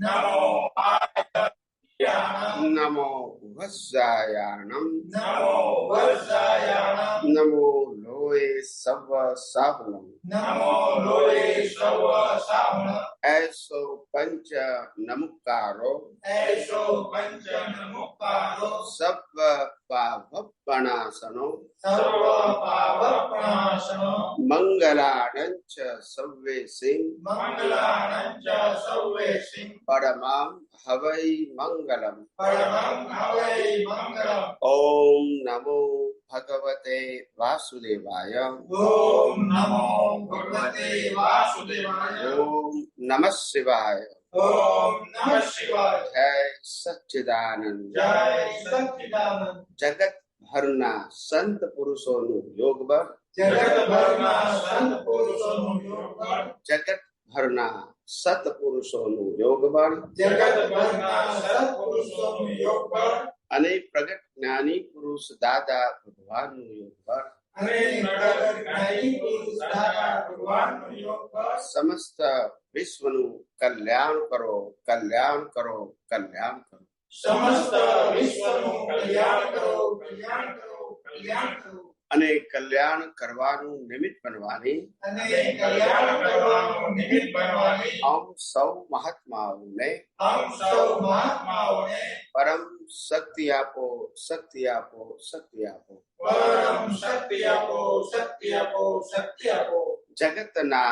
नमो आयत्याणं नमो वज्रायाणं नमो वज्रायाणं नमो लोये सव सावनं नमो लोये सव सावनं ऐसो पंच नमुकारो ऐसो पंच नमुकारो सव पावपणासनो सर्व पावपणासनो मंगलानंच सव्वेसिं मंगलानंच सव्वेसिं परमां हवै मंगलम् परमं हवै मंगलम्। ओम नमो भगवते वासुदेवाय ओम नमो भगवते वासुदेवाय। ओम नमः शिवाय। ओम नमः शिवाय। जय सच्चिदानंद जय सच्चिदानंद। जगत भरना संत पुरुषों योग बल जगत भरना संत पुरुषों योग बल जगत भरना सत पुरुषों योग बल जगत भरना सत पुरुषों योग बल अनेक प्रगट ज्ञानी पुरुष दादा भगवान योग बल अनेक प्रगट ज्ञानी पुरुष दादा भगवान योग बल समस्त विश्व कल्याण करो कल्याण करो कल्याण करो समस्त विश्व कल्याण करो कल्याण करो कल्याण करो अनेक कल्याण करवानु निमित्त बनवानी अनेक कल्याण करवानो निमित्त बनवानी हम सौ महात्माओं ने हम सब महात्माओं ने परम शक्ति आपो शक्ति आपो शक्ति आपो परम शक्ति आपो शक्ति आपो शक्ति आपो जगतना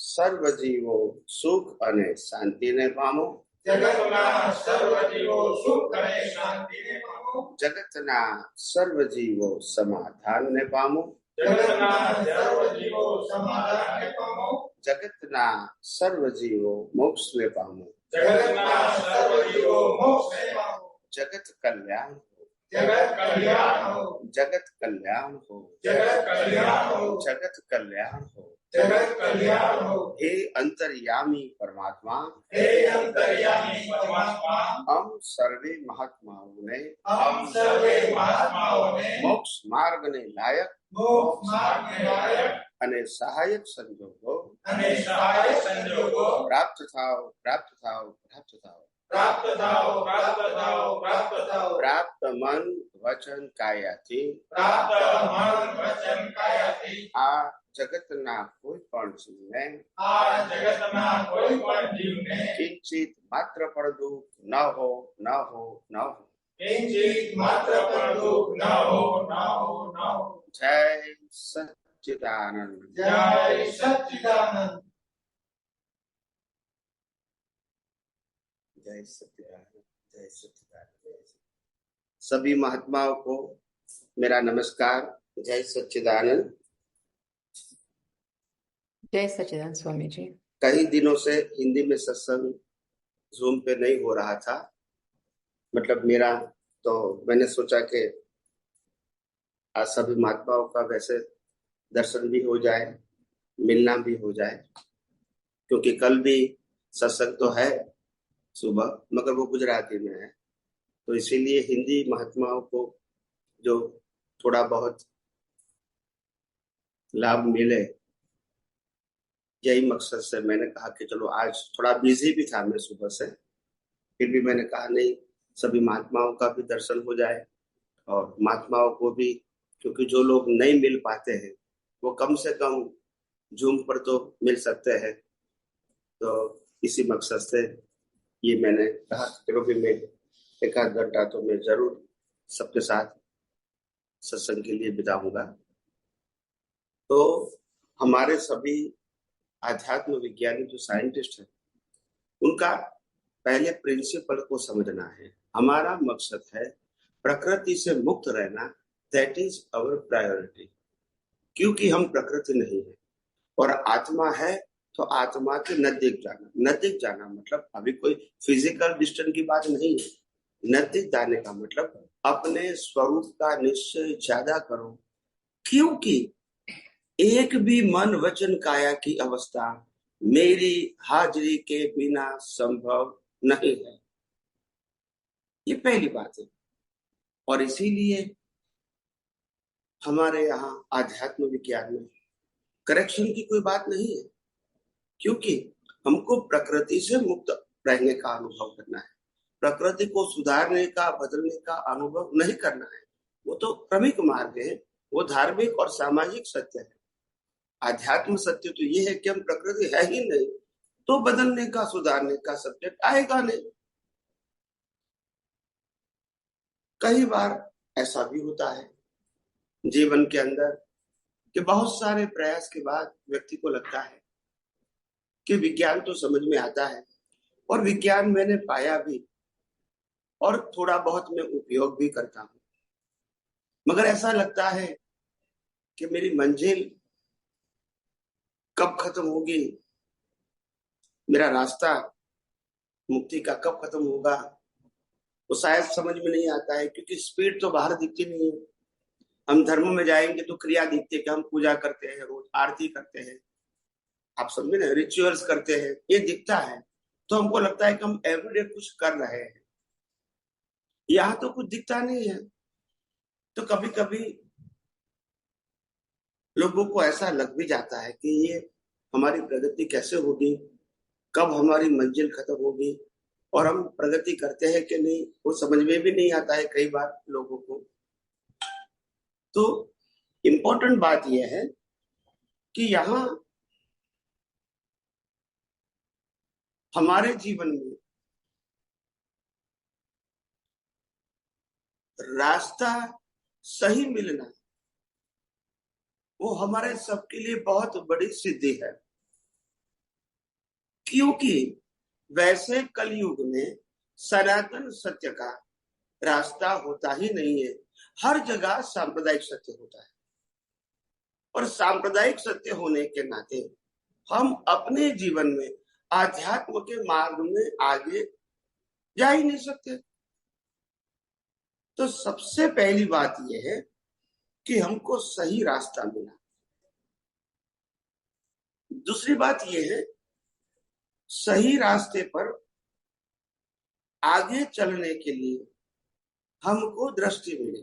सर्व जीवो सुख अने शांति ने पामो जगतना सर्व जीवो सुख अने शांति ने पामो जगतना सर्व जीवो समाधान ने पामो जगतना सर्व जीवो समाधान ने पामो जगतना सर्व जीवो मोक्ष ने पामो जगतना सर्व जीवो मोक्ष ने पामो जगत कल्याण हो जगत कल्याण हो जगत कल्याण हो जगत कल्याण हो जगत कल्याण हो जगत कल्याण हो। हे अंतर्यामी परमात्मा हे अंतर्यामी परमात्मा हम सर्वे महात्माओं ने हम सर्वे महात्माओं ने मोक्ष मार्ग ने लायक मोक्ष मार्ग में लायक अने सहायक संजोगो अने सहायक संजोगो प्राप्त थाओ प्राप्त थाओ प्राप्त थाओ प्राप्त थाओ प्राप्त थाओ प्राप्त थाओ प्राप्त मन वचन कायाथी प्राप्त मन वचन कायाथी आ जगतना कोई पण जीवने आ जगतना कोई पण जीवने किंचित मात्र पर दुख न हो न हो न हो किंचित मात्र पर दुख न हो न हो न हो। जय सच्चिदानंद जय सच्चिदानंद। जय सच्चिदानंद जय सच्चिदानंद। सभी महात्माओं को मेरा नमस्कार। जय सच्चिदानंद। जय सच्चिदानंद स्वामी जी। कई दिनों से हिंदी में सत्संग जूम पे नहीं हो रहा था, मतलब मेरा, तो मैंने सोचा कि आज सभी महात्माओं का वैसे दर्शन भी हो जाए, मिलना भी हो जाए, क्योंकि कल भी सत्संग तो है सुबह, मगर वो गुजराती में है, तो इसीलिए हिंदी महात्माओं को जो थोड़ा बहुत लाभ मिले, यही मकसद से मैंने कहा कि चलो, आज थोड़ा बिजी भी था मैं सुबह से, फिर भी मैंने कहा नहीं, सभी महात्माओं का भी दर्शन हो जाए और महात्माओं को भी, क्योंकि जो लोग नहीं मिल पाते हैं वो कम से कम जूम पर तो मिल सकते हैं, तो इसी मकसद से ये मैंने कहा चलो भी मैं एक आध घंटा तो मैं जरूर सबके साथ सत्संग के लिए बिताऊंगा। तो हमारे सभी आध्यात्म विज्ञानी जो साइंटिस्ट हैं, उनका पहले प्रिंसिपल को समझना है। हमारा मकसद है प्रकृति से मुक्त रहना, दैट इज अवर प्रायोरिटी, क्योंकि हम प्रकृति नहीं है और आत्मा है, तो आत्मा के नजदीक जाना। नजदीक जाना मतलब अभी कोई फिजिकल डिस्टेंस की बात नहीं है। नजदीक जाने का मतलब अपने स्वरूप का निश्चय ज्यादा करो, क्योंकि एक भी मन वचन काया की अवस्था मेरी हाजिरी के बिना संभव नहीं है। ये पहली बात है। और इसीलिए हमारे यहाँ आध्यात्म विज्ञान में करेक्शन की कोई बात नहीं है, क्योंकि हमको प्रकृति से मुक्त रहने का अनुभव करना है। प्रकृति को सुधारने का, बदलने का अनुभव नहीं करना है। वो तो क्रमिक मार्ग है, वो धार्मिक और सामाजिक सत्य है। आध्यात्म सत्य तो ये है कि हम प्रकृति है ही नहीं, तो बदलने का, सुधारने का सब्जेक्ट आएगा नहीं। कई बार ऐसा भी होता है जीवन के अंदर कि बहुत सारे प्रयास के बाद व्यक्ति को लगता है कि विज्ञान तो समझ में आता है और विज्ञान मैंने पाया भी और थोड़ा बहुत मैं उपयोग भी करता हूं, मगर ऐसा लगता है कि मेरी मंजिल कब खत्म होगी, मेरा रास्ता मुक्ति का कब खत्म होगा, वो शायद समझ में नहीं आता है। क्योंकि स्पीड तो बाहर दिखती नहीं है। हम धर्म में जाएंगे तो क्रिया दिखती है कि हम पूजा करते हैं, रोज आरती करते हैं, आप समझे ना, रिचुअल्स करते हैं, ये दिखता है। तो हमको लगता है कि हम एवरीडे कुछ कर रहे हैं। यहाँ तो कुछ दिखता नहीं है। तो कभी कभी लोगों को ऐसा लग भी जाता है कि ये हमारी प्रगति कैसे होगी, कब हमारी मंजिल खत्म होगी, और हम प्रगति करते हैं कि नहीं वो समझ में भी नहीं आता है कई बार लोगों को। तो इम्पोर्टेंट बात यह है कि यहाँ हमारे जीवन में रास्ता सही मिलना वो हमारे सबके लिए बहुत बड़ी सिद्धि है। क्योंकि वैसे कलयुग में सनातन सत्य का रास्ता होता ही नहीं है। हर जगह सांप्रदायिक सत्य होता है, और सांप्रदायिक सत्य होने के नाते हम अपने जीवन में आध्यात्म के मार्ग में आगे जा ही नहीं सकते। तो सबसे पहली बात यह है कि हमको सही रास्ता मिला। दूसरी बात यह है, सही रास्ते पर आगे चलने के लिए हमको दृष्टि मिली,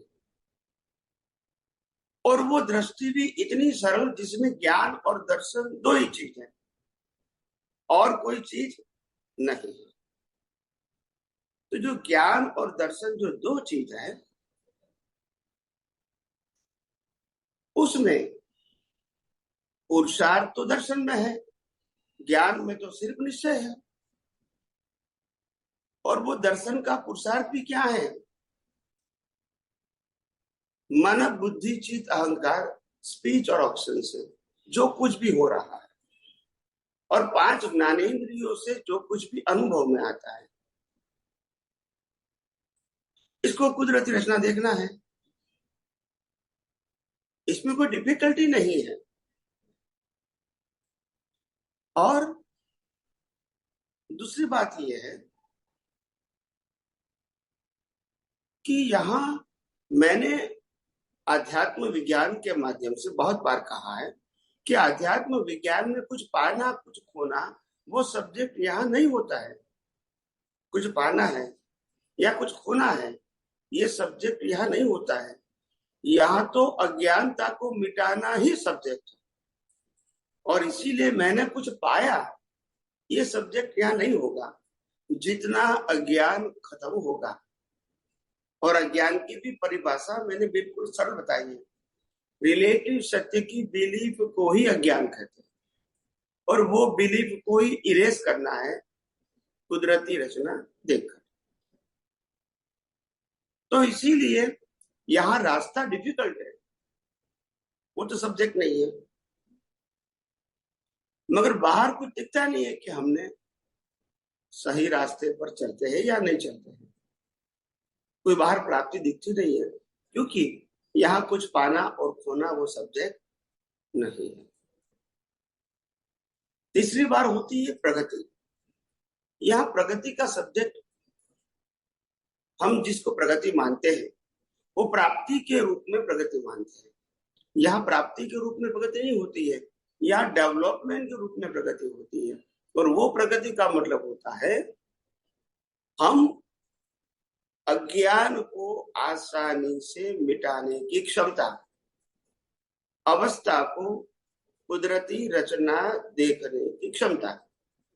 और वो दृष्टि भी इतनी सरल जिसमें ज्ञान और दर्शन दो ही चीज है, और कोई चीज नहीं है। तो जो ज्ञान और दर्शन जो दो चीज है, उसमें पुरुषार्थ तो दर्शन में है, ज्ञान में तो सिर्फ निश्चय है। और वो दर्शन का पुरुषार्थ भी क्या है? मन, बुद्धि, चित्त, अहंकार, स्पीच और ऑक्शन से जो कुछ भी हो रहा है, और 5 ज्ञानेंद्रियों से जो कुछ भी अनुभव में आता है, इसको कुदरती रचना देखना है। इसमें कोई डिफिकल्टी नहीं है। और दूसरी बात यह है कि यहां मैंने आध्यात्म विज्ञान के माध्यम से बहुत बार कहा है कि आध्यात्म विज्ञान में कुछ पाना कुछ खोना वो सब्जेक्ट यहाँ नहीं होता है। कुछ पाना है या कुछ खोना है, ये सब्जेक्ट यहाँ नहीं होता है। यहाँ तो अज्ञानता को मिटाना ही सब्जेक्ट है, और इसीलिए मैंने कुछ पाया, ये सब्जेक्ट यहाँ नहीं होगा। जितना अज्ञान खत्म होगा, और अज्ञान की भी परिभाषा मैंने बिल्कुल सरल बताई है। रिलेटिव सत्य की बिलीफ को ही अज्ञान कहते हैं, और वो बिलीफ को ही इरेज करना है कुदरती रचना देखकर। तो इसीलिए यहाँ रास्ता डिफिकल्ट है, वो तो सब्जेक्ट नहीं है। मगर बाहर कुछ दिखता नहीं है कि हमने सही रास्ते पर चलते हैं या नहीं चलते हैं। कोई बाहर प्राप्ति दिखती नहीं है, क्योंकि यहाँ कुछ पाना और खोना वो सब्जेक्ट नहीं है। तीसरी बार होती है प्रगति। यहाँ प्रगति का सब्जेक्ट, हम जिसको प्रगति मानते हैं वो प्राप्ति के रूप में प्रगति मानते हैं। यहाँ प्राप्ति के रूप में प्रगति नहीं होती है, यहाँ डेवलपमेंट के रूप में प्रगति होती है। और वो प्रगति का मतलब होता है हम अज्ञान को आसानी से मिटाने की क्षमता, अवस्था को कुदरती रचना देखने की क्षमता।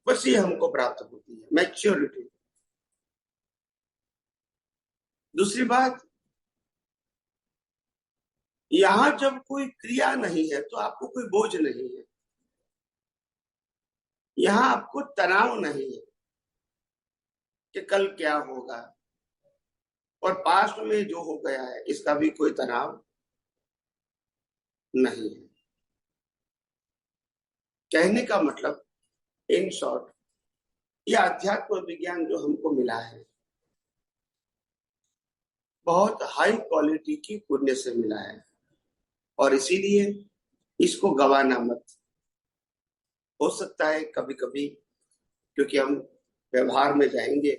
बस ये हमको प्राप्त होती है, मैच्योरिटी। दूसरी बात, यहां जब कोई क्रिया नहीं है तो आपको कोई बोझ नहीं है, यहां आपको तनाव नहीं है कि कल क्या होगा, और पास्ट में जो हो गया है इसका भी कोई तनाव नहीं है। कहने का मतलब, इन शॉर्ट, यह अध्यात्म विज्ञान जो हमको मिला है बहुत हाई क्वालिटी की पुण्य से मिला है, और इसीलिए इसको गवाना मत। हो सकता है कभी कभी, क्योंकि हम व्यवहार में जाएंगे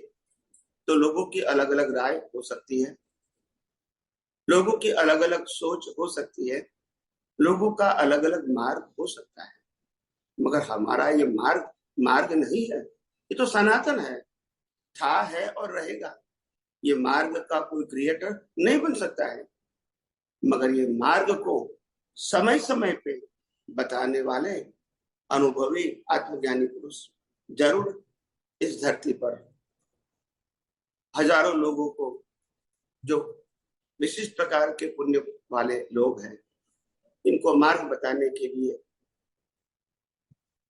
तो लोगों की अलग अलग राय हो सकती है, लोगों की अलग अलग सोच हो सकती है, लोगों का अलग अलग मार्ग हो सकता है, मगर हमारा ये मार्ग मार्ग नहीं है, ये तो सनातन है, था है और रहेगा। ये मार्ग का कोई क्रिएटर नहीं बन सकता है, मगर ये मार्ग को समय समय पे बताने वाले अनुभवी आत्मज्ञानी पुरुष जरूर इस धरती पर हजारों लोगों को, जो विशिष्ट प्रकार के पुण्य वाले लोग हैं, इनको मार्ग बताने के लिए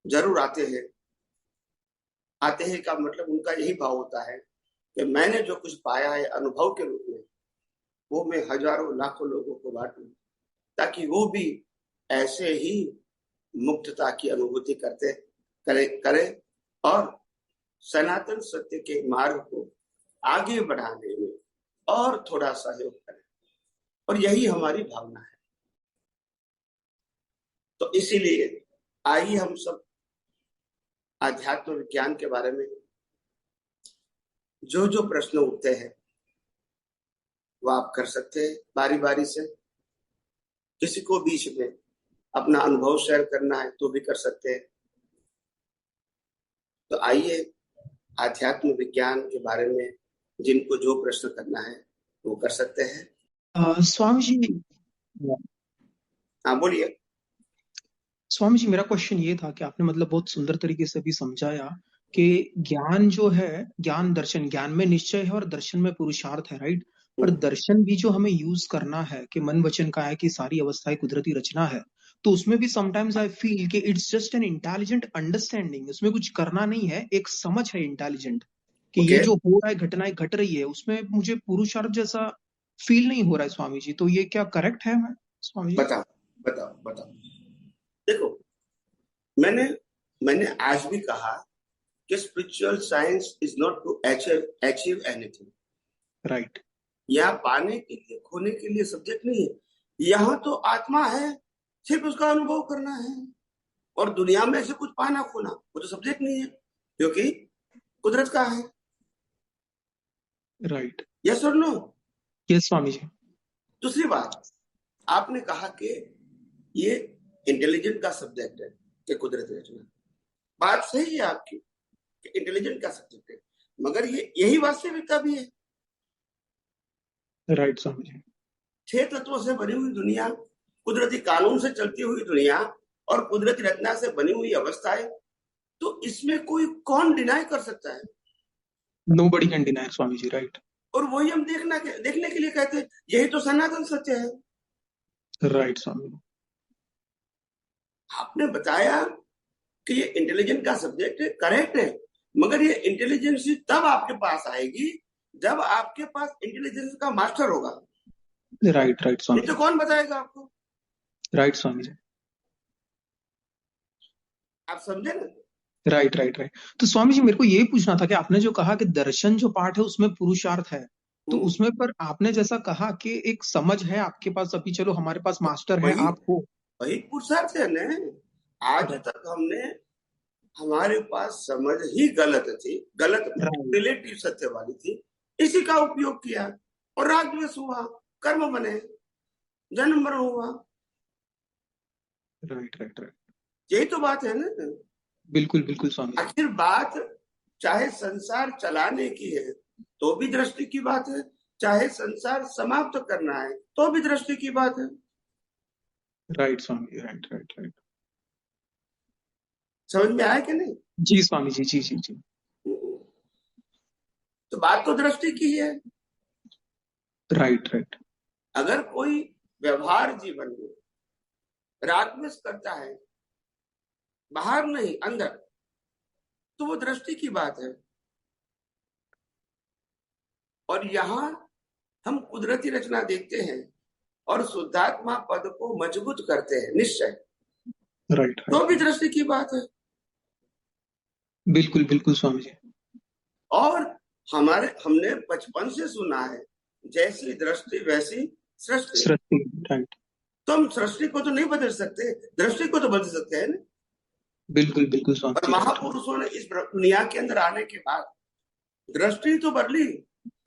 जरूर आते हैं। आते हैं का मतलब उनका यही भाव होता है कि मैंने जो कुछ पाया है अनुभव के रूप में, वो मैं हजारों लाखों लोगों को बांटूं, ताकि वो भी ऐसे ही मुक्तता की अनुभूति करे और सनातन सत्य के मार्ग को आगे बढ़ाने में और थोड़ा सहयोग करें। और यही हमारी भावना है। तो इसीलिए आइए हम सब आध्यात्म विज्ञान के बारे में जो जो प्रश्न उठते हैं वो आप कर सकते हैं बारी बारी से। किसी को बीच में अपना अनुभव शेयर करना है तो भी कर सकते हैं। तो आइए आध्यात्म विज्ञान के बारे में जिनको जो प्रश्न करना है वो कर सकते हैं। स्वामी जी, हाँ बोलिए। स्वामी जी, मेरा क्वेश्चन ये था कि आपने मतलब बहुत सुंदर तरीके से भी समझाया कि ज्ञान जो है, ज्ञान दर्शन, ज्ञान में निश्चय है और दर्शन में पुरुषार्थ है, राइट। और दर्शन भी जो हमें यूज करना है कि मन वचन का है कि सारी अवस्थाएं कुदरती रचना है, तो उसमें भी समटाइम्स आई फील कि it's just an intelligent understanding. उसमें कुछ करना नहीं है, एक समझ है इंटेलिजेंट कि ये जो हो रहा है, घटनाएं घट रही है, उसमें मुझे पुरुषार्थ जैसा फील नहीं हो रहा है स्वामी जी। तो ये क्या करेक्ट है मैं स्वामी जी? बताओ बताओ बताओ। देखो, मैंने आज भी कहा कि spiritual science is not to achieve anything, right. यह पाने के लिए खोने के लिए सब्जेक्ट नहीं है। यहाँ तो आत्मा है, सिर्फ उसका अनुभव करना है। और दुनिया में से कुछ पाना खोना वो तो सब्जेक्ट नहीं है, क्योंकि कुदरत का है। राइट। यस और नो? यस स्वामी जी। दूसरी बात, आपने कहा कि ये इंटेलिजेंट का सब्जेक्ट है कि कुदरत रचना। बात सही है आपकी कि इंटेलिजेंट का सब्जेक्ट है, मगर ये यही वास्तविकता भी है। राइट स्वामी जी। 6 तत्वों से बनी हुई दुनिया, कुदरती कानून से चलती हुई दुनिया और कुदरती रचना से बनी हुई अवस्थाएं, तो इसमें कोई कौन डिनाई कर सकता है? Nobody can deny Swami ji, right. और वही हम देखने के लिए कहते हैं, यही तो सनातन सत्य है। राइट स्वामी। आपने बताया कि ये इंटेलिजेंट का सब्जेक्ट है, करेक्ट है, मगर ये इंटेलिजेंस तब आपके पास आएगी जब आपके पास इंटेलिजेंस का मास्टर होगा। राइट राइट स्वामी। तो कौन बताएगा आपको? राइट स्वामी जी। आप समझे ना? Right right right. तो स्वामी जी, मेरे को यही पूछना था कि आपने जो कहा कि दर्शन जो पार्ट है उसमें पुरुषार्थ है, तो उसमें पर आपने जैसा कहा कि एक समझ है आपके पास, अभी चलो हमारे पास मास्टर है, आप हो, वही पुरुषार्थ है ना। आज तक हमने, हमारे पास समझ ही गलत थी, गलत रिलेटिव सत्य वाली थी, इसी का उपयोग किया और राग द्वेष हुआ, कर्म बने, जन्म मरण हुआ। Right right right. यही तो बात है ना। बिल्कुल बिल्कुल स्वामी। आखिर बात चाहे संसार चलाने की है तो भी दृष्टि की बात है, चाहे संसार समाप्त करना है तो भी दृष्टि की बात है। Right Swami. Right right right. समझ में आया कि नहीं? जी स्वामी जी, जी जी जी। तो बात तो दृष्टि की है। Right right. अगर कोई व्यवहार जीवन में रागद्वेष करता है, बाहर नहीं अंदर, तो वो दृष्टि की बात है। और यहाँ हम कुदरती रचना देखते हैं और शुद्धात्मा पद को मजबूत करते हैं निश्चय, राइट तो भी राइट। दृष्टि की बात है। बिल्कुल बिल्कुल स्वामी जी। और हमने बचपन से सुना है, जैसी दृष्टि वैसी सृष्टि। सृष्टि। राइट। तो हम सृष्टि को तो नहीं बदल सकते, दृष्टि को तो बदल सकते हैं ना। बिल्कुल बिल्कुल स्वामी और जी। राइट। महापुरुषों ने इस दुनिया के अंदर आने के बाद दृष्टि तो बदली,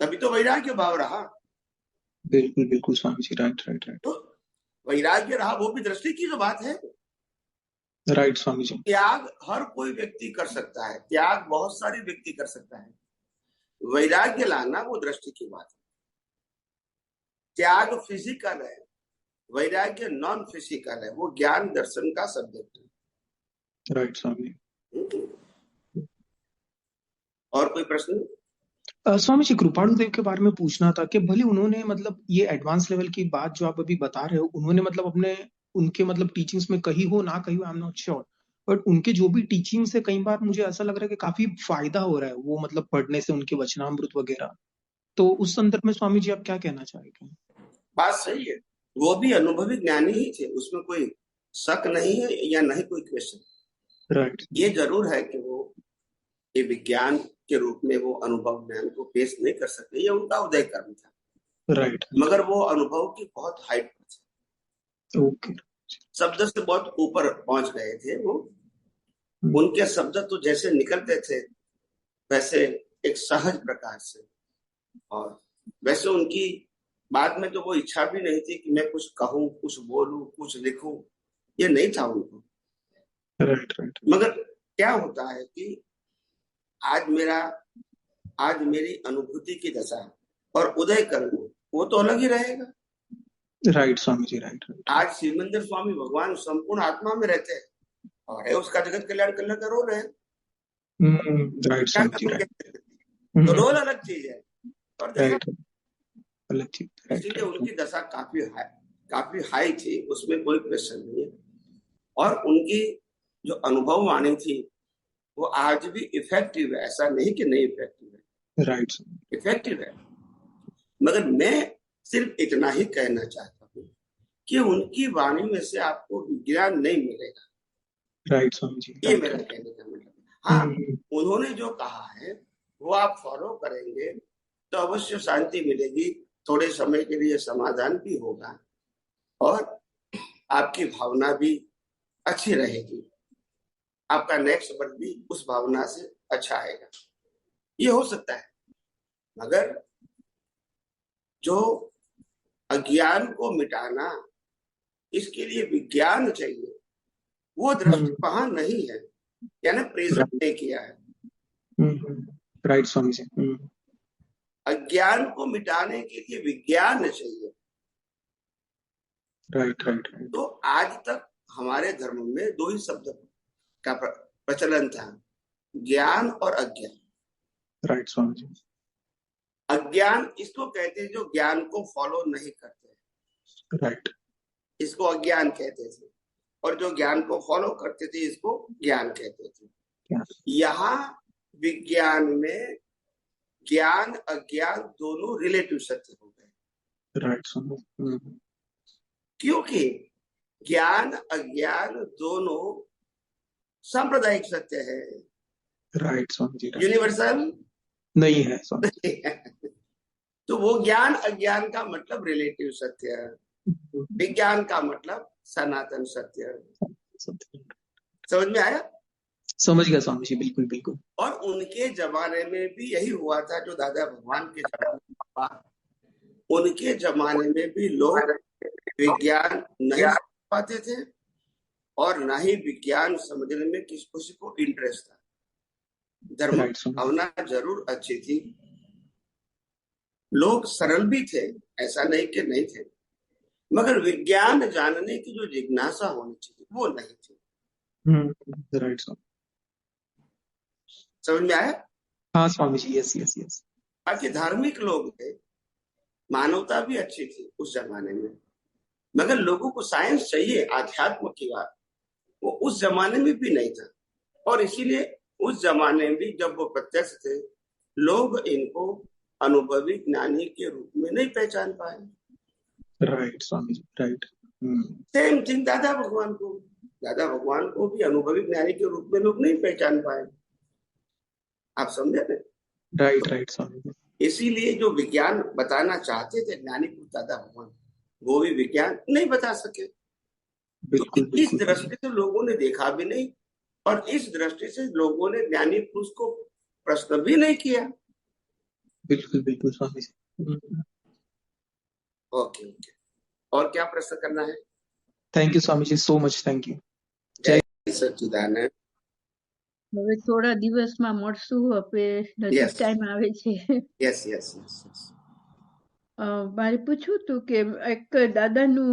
तभी तो वैराग्य भाव रहा। बिल्कुल बिल्कुल Swami ji. Right right right. तो वैराग्य रहा, वो भी दृष्टि की तो बात है। राइट स्वामी जी। त्याग हर कोई व्यक्ति कर सकता है, त्याग बहुत सारे व्यक्ति कर सकता है, वैराग्य लाना वो दृष्टि की बात है। त्याग फिजिकल है, वैराग्य नॉन फिजिकल है, वो ज्ञान दर्शन का सब्जेक्ट है। राइट स्वामी। और कोई प्रश्न? स्वामी जी, कृपाणु देव के बारे में पूछना था कि भले उन्होंने मतलब ये एडवांस लेवल की बात जो आप अभी बता रहे हो, उन्होंने मतलब अपने उनके मतलब टीचिंग्स में कही हो ना कही हो, I am not sure, but उनके जो भी टीचिंग्स है कई बार मुझे ऐसा लग रहा है कि काफी फायदा हो रहा है वो मतलब पढ़ने से, उनके वचनामृत वगैरह। तो उस संदर्भ में स्वामी जी आप क्या कहना चाहेंगे? बात सही है, वो भी अनुभवी ज्ञानी ही थे, उसमें कोई शक नहीं है या नहीं कोई क्वेश्चन। राइट। ये जरूर है कि वो ये विज्ञान के रूप में वो अनुभव ज्ञान को पेश नहीं कर सकते, ये उनका उदय कर्म था। राइट। मगर वो अनुभव की बहुत हाइट पर थे, ओके। शब्द से बहुत ऊपर पहुंच गए थे वो। उनके शब्द तो जैसे निकलते थे वैसे एक सहज प्रकार से, और वैसे उनकी बाद में तो वो इच्छा भी नहीं थी कि मैं कुछ कहूं, कुछ बोलूं, कुछ लिखूं, ये नहीं था उनको। Right right. मगर क्या होता है कि आज मेरी अनुभूति की दशा और उदय कर्म वो तो अलग ही रहेगा। Right Swami ji. Right right. आज शिवमंदिर स्वामी भगवान संपूर्ण आत्मा में रहते हैं और है उसका जगत कल्याण करने का रोल है। राइट क्या स्वामी जी। हम राइट। कहते हैं? तो रोल अलग चीज है और दशा, राइट। अलग चीज। राइट इसीलिए राइट। उनकी दशा काफी हाई थी, उसमें कोई क्वेश्चन नहीं है। और उनकी जो अनुभव वाणी थी वो आज भी इफेक्टिव है, ऐसा नहीं कि नहीं इफेक्टिव है, राइट। इफेक्टिव है। मगर मैं सिर्फ इतना ही कहना चाहता हूँ कि उनकी वाणी में से आपको विज्ञान नहीं मिलेगा। राइट स्वामी जी। ये मेरा कहने का मतलब है। हाँ, उन्होंने जो कहा है वो आप फॉलो करेंगे तो अवश्य शांति मिलेगी, थोड़े समय के लिए समाधान भी होगा और आपकी भावना भी अच्छी रहेगी, आपका नेक्स्ट वर्ड भी उस भावना से अच्छा आएगा, ये हो सकता है। मगर जो अज्ञान को मिटाना, इसके लिए विज्ञान चाहिए, वो दृष्टि वहां नहीं है, यानी प्रेजेंट नहीं किया है। राइट स्वामी जी। अज्ञान को मिटाने के लिए विज्ञान चाहिए। Right right. तो आज तक हमारे धर्म में दो ही शब्द का प्रचलन था, ज्ञान और अज्ञान। राइट स्वामी जी। अज्ञान इसको कहते हैं जो ज्ञान को फॉलो नहीं करते, राइट, इसको अज्ञान कहते थे, और जो ज्ञान को फॉलो करते थे इसको ज्ञान कहते थे। यहाँ विज्ञान में ज्ञान अज्ञान दोनों रिलेटिव सत्य हो गए। राइट। क्योंकि ज्ञान अज्ञान दोनों सांप्रदायिक सत्य है। राइट स्वामी जी। यूनिवर्सल नहीं है स्वामी। तो वो ज्ञान अज्ञान का मतलब रिलेटिव सत्य है, विज्ञान का मतलब सनातन सत्य। समझ में आया? समझ गया स्वामी जी, बिल्कुल बिल्कुल। और उनके जमाने में भी यही हुआ था जो दादा भगवान के जमाने में हुआ। उनके जमाने में भी लोग विज्ञान नहीं समझ पाते थे और ना ही विज्ञान समझने में किसी को इंटरेस्ट था। धर्म भावना जरूर अच्छी थी, लोग सरल भी थे, ऐसा नहीं कि नहीं थे, मगर विज्ञान जानने की जो जिज्ञासा होनी चाहिए वो नहीं थी। राइट। समझ में आया? हाँ Swami ji, yes yes yes. बाकी धार्मिक लोग थे, मानवता भी अच्छी थी उस जमाने में, मगर लोगों को साइंस चाहिए, आध्यात्म की बात वो उस जमाने में भी नहीं था। और इसीलिए उस जमाने में भी जब वो प्रत्यक्ष थे, लोग इनको अनुभवी ज्ञानी के रूप में नहीं पहचान पाए। Right Swami ji, right. Same thing दादा भगवान को भी अनुभवी ज्ञानी के रूप में लोग नहीं पहचान पाए। आप समझे ना? राइट राइट स्वामी जी। इसीलिए जो विज्ञान बताना चाहते थे ज्ञानी पुरुष दादा भगवान, वो भी विज्ञान नहीं बता सके। बिल्कुल तो इस बिल्कुल दृष्टि से लोगों ने देखा भी नहीं, और इस दृष्टि से लोगों ने ज्ञानी पुरुष को प्रश्न भी नहीं किया। बिल्कुल बिल्कुल स्वामी जी। ओके ओके, और क्या प्रश्न करना है? Thank you Swami ji, so much, thank you. जय सच्चिदानंद। હવે થોડા દિવસમાં મળશું, હવે નજીક Yes. ટાઈમ આવે છે. Yes yes yes yes. મારે પૂછવું હતું કે એક દાદાનું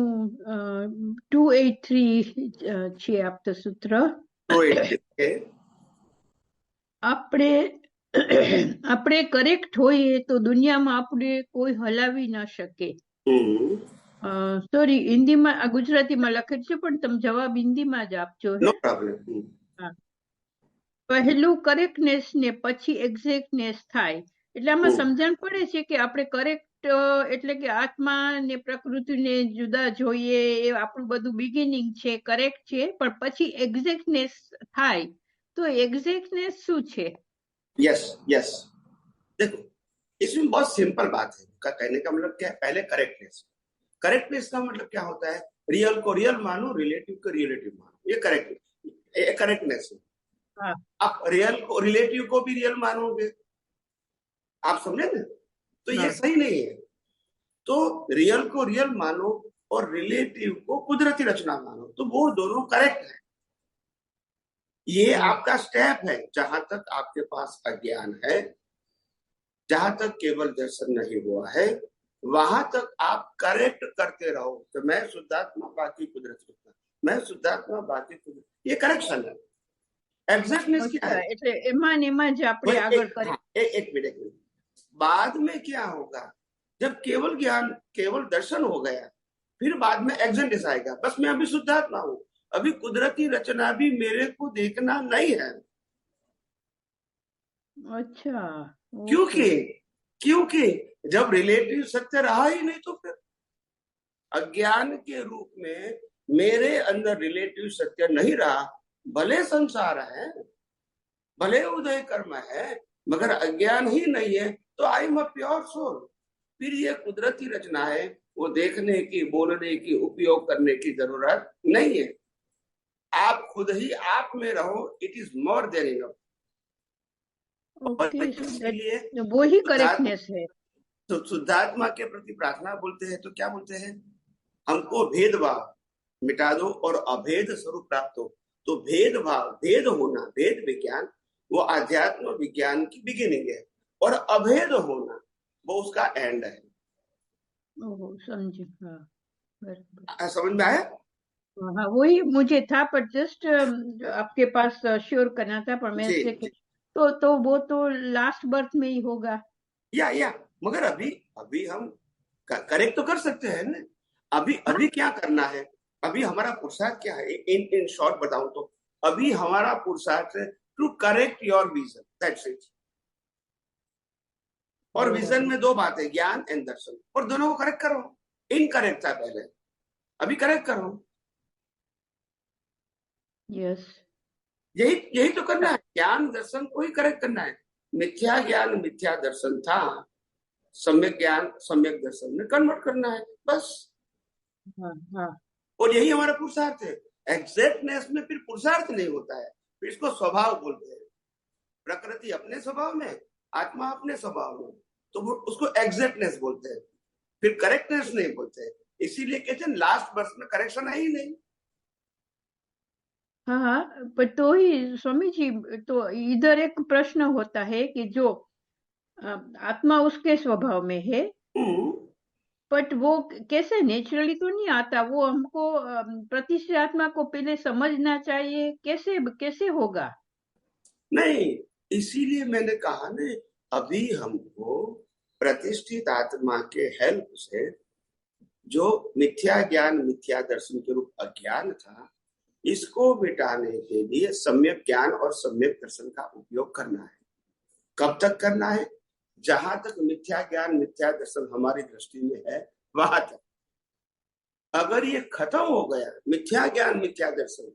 283 છે આપતા સૂત્ર. આપણે આપણે કરેક્ટ હોઈએ તો દુનિયામાં આપણે કોઈ હલાવી ના શકે. સોરી, હિન્દીમાં ગુજરાતીમાં લખેલું છે પણ તમે જવાબ હિન્દીમાં જ આપજો. No problem. પહેલું કરેક્ટનેસ ને પછી એક્ઝેક્ટનેસ થાય, એટલે આમાં સમજણ પડે છે કે આપણે કરેક્ટ એટલે કે આત્મા ને પ્રકૃતિને જુદા જોઈએ, એ આપણું બધું બિગિનિંગ છે, કરેક્ટ છે, પણ પછી એક્ઝેક્ટનેસ થાય તો એક્ઝેક્ટનેસ શું છે? यस यस, देखो इसमें बहुत सिंपल बात है। का कहने का मतलब क्या है? पहले करेक्टनेस। करेक्टनेस का मतलब क्या होता है? रियल को रियल मानो, रिलेटिव को रिलेटिव मानो, ये करेक्टनेस है। आप रियल को रिलेटिव को भी रियल मानोगे, आप समझे ना? तो ये सही नहीं है। तो रियल को रियल मानो और रिलेटिव को कुदरती रचना मानो, तो वो दोनों करेक्ट है। ये आपका स्टेप है। जहां तक आपके पास अज्ञान है, जहां तक केवल दर्शन नहीं हुआ है, वहां तक आप करेक्ट करते रहो कि मैं शुद्धात्मा बाकी कुदरत रचना, मैं शुद्धात्मा बाकी कुदरत, ये करेक्शन है। एग्जैक्टनेस क्या है? એટલે એમાં ને એમાં જ આપણે આગળ કરીએ. एक मिनट। बाद में क्या होगा? जब केवल ज्ञान केवल दर्शन हो गया, फिर बाद में एग्जैक्टनेस आएगा। बस मैं अभी शुद्धात्मा हूं, अभी कुदरती रचना भी मेरे को देखना नहीं है। अच्छा, क्योंकि जब रिलेटिव सत्य रहा ही नहीं, तो फिर अज्ञान के रूप में मेरे अंदर रिलेटिव सत्य नहीं रहा। भले संसार है, भले उदय कर्म है, मगर अज्ञान ही नहीं है, तो I am a pure soul. फिर ये कुदरती रचना है, वो देखने की, बोलने की, उपयोग करने की जरूरत नहीं है। आप खुद ही आप में रहो, it is more than enough. इसलिए वो ही करेक्टनेस है। तो शुद्धात्मा के प्रति प्रार्थना बोलते हैं तो क्या बोलते हैं? हमको भेदभाव मिटा दो और अभेद स्वरूप प्राप्त हो। तो भेदभाव, भेद होना, भेद विज्ञान वो आध्यात्म विज्ञान की बिगिनिंग है, और अभेद होना वो उसका एंड है। समझे? समझ में आया? हाँ, वही मुझे था, पर जस्ट आपके पास श्योर करना था। पर मैं तो वो तो लास्ट बर्थ में ही होगा। या मगर अभी हम करेक्ट तो कर सकते हैं ना। अभी क्या करना है? अभी हमारा पुरुषार्थ क्या है? इन शॉर्ट बताऊं तो अभी हमारा पुरुषार्थ है to correct your vision, that's it. और विजन में दो बातें, ज्ञान एंड दर्शन, और दोनों को करेक्ट करो। इनकरेक्ट था पहले, अभी करेक्ट करो। यस, यही तो करना है। ज्ञान दर्शन को ही करेक्ट करना है। मिथ्या ज्ञान मिथ्या दर्शन था, सम्यक ज्ञान सम्यक दर्शन में कन्वर्ट करना है, बस। और यही हमारा पुरुषार्थ है। एग्जैक्टनेस में फिर पुरुषार्थ नहीं होता है, फिर इसको स्वभाव बोलते हैं। प्रकृति अपने स्वभाव में, आत्मा अपने स्वभाव में, तो वो उसको एग्जैक्टनेस बोलते हैं, फिर करेक्टनेस नहीं बोलते हैं। इसीलिए कहते हैं लास्ट वर्ष में करेक्शन है ही नहीं। हाँ, पर तो ही स्वामी जी, तो इधर एक प्रश्न होता है कि जो आत्मा उसके स्वभाव में है, बट वो कैसे नेचुरली तो नहीं आता, वो हमको प्रतिष्ठित आत्मा को पहले समझना चाहिए। कैसे होगा? नहीं, इसीलिए मैंने कहा ना, अभी हमको प्रतिष्ठित आत्मा के हेल्प से जो मिथ्या ज्ञान, मिथ्या दर्शन के रूप अज्ञान था, इसको मिटाने के लिए सम्यक ज्ञान और सम्यक दर्शन का उपयोग करना है। कब तक करना है? जहां तक मिथ्या ज्ञान, मिथ्या दर्शन हमारी दृष्टि में है वहां तक। अगर ये खत्म हो गया, मिथ्या ज्ञान, मिथ्या दर्शन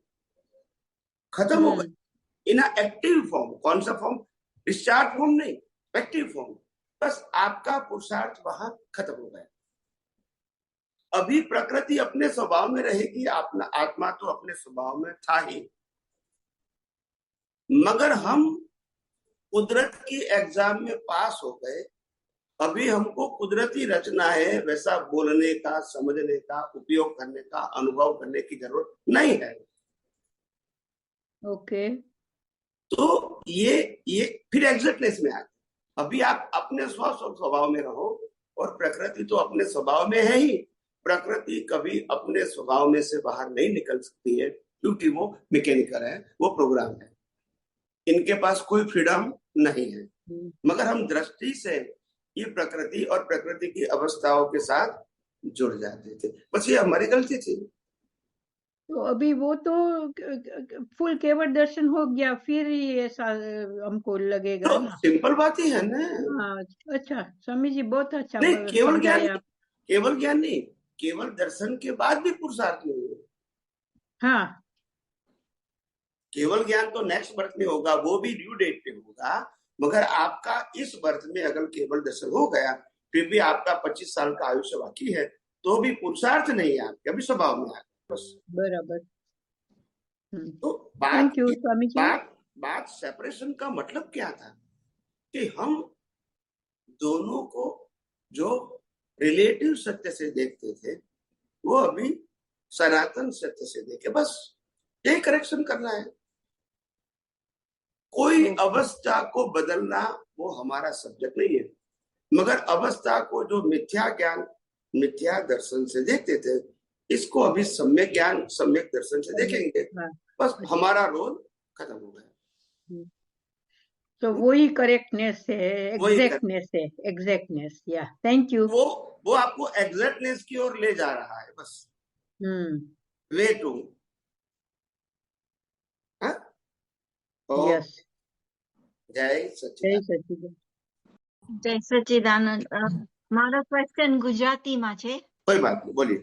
खत्म हो गया इन एक्टिव फॉर्म, कौन सा फॉर्म? डिस्चार्ज फॉर्म नहीं, एक्टिव फॉर्म, बस आपका पुरुषार्थ वहां खत्म हो गया। अभी प्रकृति अपने स्वभाव में रहेगी, अपना आत्मा तो अपने स्वभाव में था ही, मगर हम कुदरत की एग्जाम में पास हो गए। अभी हमको कुदरती रचना है, वैसा बोलने का, समझने का, उपयोग करने का, अनुभव करने की जरूरत नहीं है। ओके। तो ये फिर एग्जैक्टनेस में आते। अभी आप अपने स्वभाव में रहो, और प्रकृति तो अपने स्वभाव में है ही। प्रकृति कभी अपने स्वभाव में से बाहर नहीं निकल सकती है, क्योंकि वो मैकेनिकल है, वो प्रोग्राम है, इनके पास कोई फ्रीडम नहीं है। मगर हम दृष्टि से ये प्रकृति और प्रकृति की अवस्थाओं के साथ जुड़ जाते थे, बस ये हमारी गलती थी। तो अभी वो तो फुल केवल दर्शन हो गया, फिर ही ऐसा हमको लगेगा तो ना। सिंपल बात ही है ना। हाँ, अच्छा स्वामी जी, बहुत अच्छा नहीं, केवल ज्ञान, समझाया। केवल ज्ञान नहीं, केवल दर्शन के बाद भी पुरुषार्थ नहीं है। हाँ, केवल ज्ञान तो नेक्स्ट बर्थ में होगा, वो भी ड्यू डेट पे होगा। मगर आपका इस बर्थ में अगर केवल दर्शन हो गया, फिर भी आपका 25 साल का आयुष्य बाकी है, तो भी पुरुषार्थ नहीं है आपके, अभी स्वभाव में आ गया बस। बराबर। तो थैंक यू स्वामी जी। बात सेपरेशन का मतलब क्या था? कि हम दोनों को जो रिलेटिव सत्य से देखते थे, वो अभी सनातन सत्य से देखे, बस यही करेक्शन करना है। कोई अवस्था को बदलना वो हमारा सब्जेक्ट नहीं है, मगर अवस्था को जो मिथ्या ज्ञान, मिथ्या दर्शन से देखते थे, इसको अभी सम्यक ज्ञान, सम्यक दर्शन से देखेंगे, बस हमारा रोल खत्म हो गया। तो वही करेक्टनेस है, एग्जैक्टनेस है, एग्जैक्टनेस। या थैंक यू। वो आपको एग्जैक्टनेस की ओर ले जा रहा है, बस वे टू। यस। जय सच्चिदानंद। जय सच्चिदानंद। મારો ક્વેશ્ચન ગુજરાતીમાં છે. કોઈ વાત નહીં, બોલીએ.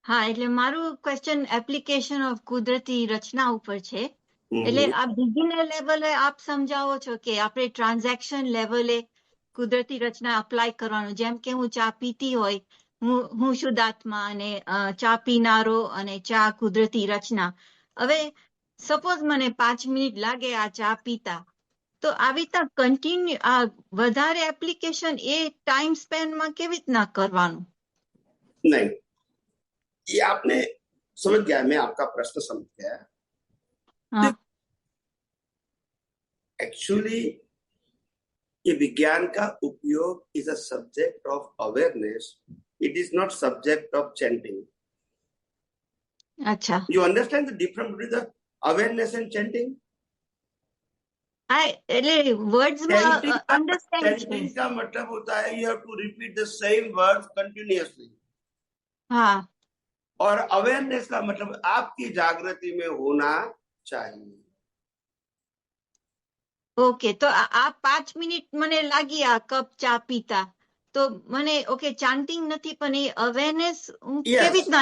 હા, એટલે મારું ક્વેશ્ચન એપ્લિકેશન ઓફ કુદરતી રચના ઉપર છે. એટલે આ બિગિનર લેવલે આપ સમજાવો છો કે આપણે ટ્રાન્ઝેક્શન લેવલે કુદરતી રચના અપ્લાય કરવાનું, જેમ કે હું ચા પીતી હોય, હું શુદ્ધાત્મા અને ચા પીનારો અને ચા કુદરતી રચના. હવે સપોઝ મને 5 મિનિટ લાગે આ ચા પીતા, તો આવી રીતના કન્ટિન્યુ આ વધારે એપ્લિકેશન એ ટાઈમ સ્પેન માં કેવી રીતના કરવાનું? नहीं, ये आपने समझ गया, मैं आपका प्रश्न समझ गया। एक्चुअली ये विज्ञान का उपयोग is a subject of awareness, it is not subject of chanting. अच्छा, you understand the difference between the awareness and chanting? એટલે વર્ડ્સ માં અંડરસ્ટેન્ડ છે. चैंटिंग का मतलब होता है you have to repeat the same words continuously. हाँ, और अवेयरनेस का मतलब आपकी जागृति में होना चाहिए। ओके, तो आ 5 મિનિટ મને લાગી આ કપ ચા પીતા, તો મને ઓકે ચાન્ટિંગ નથી, પણ એ અવેરનેસ કેવી રીતના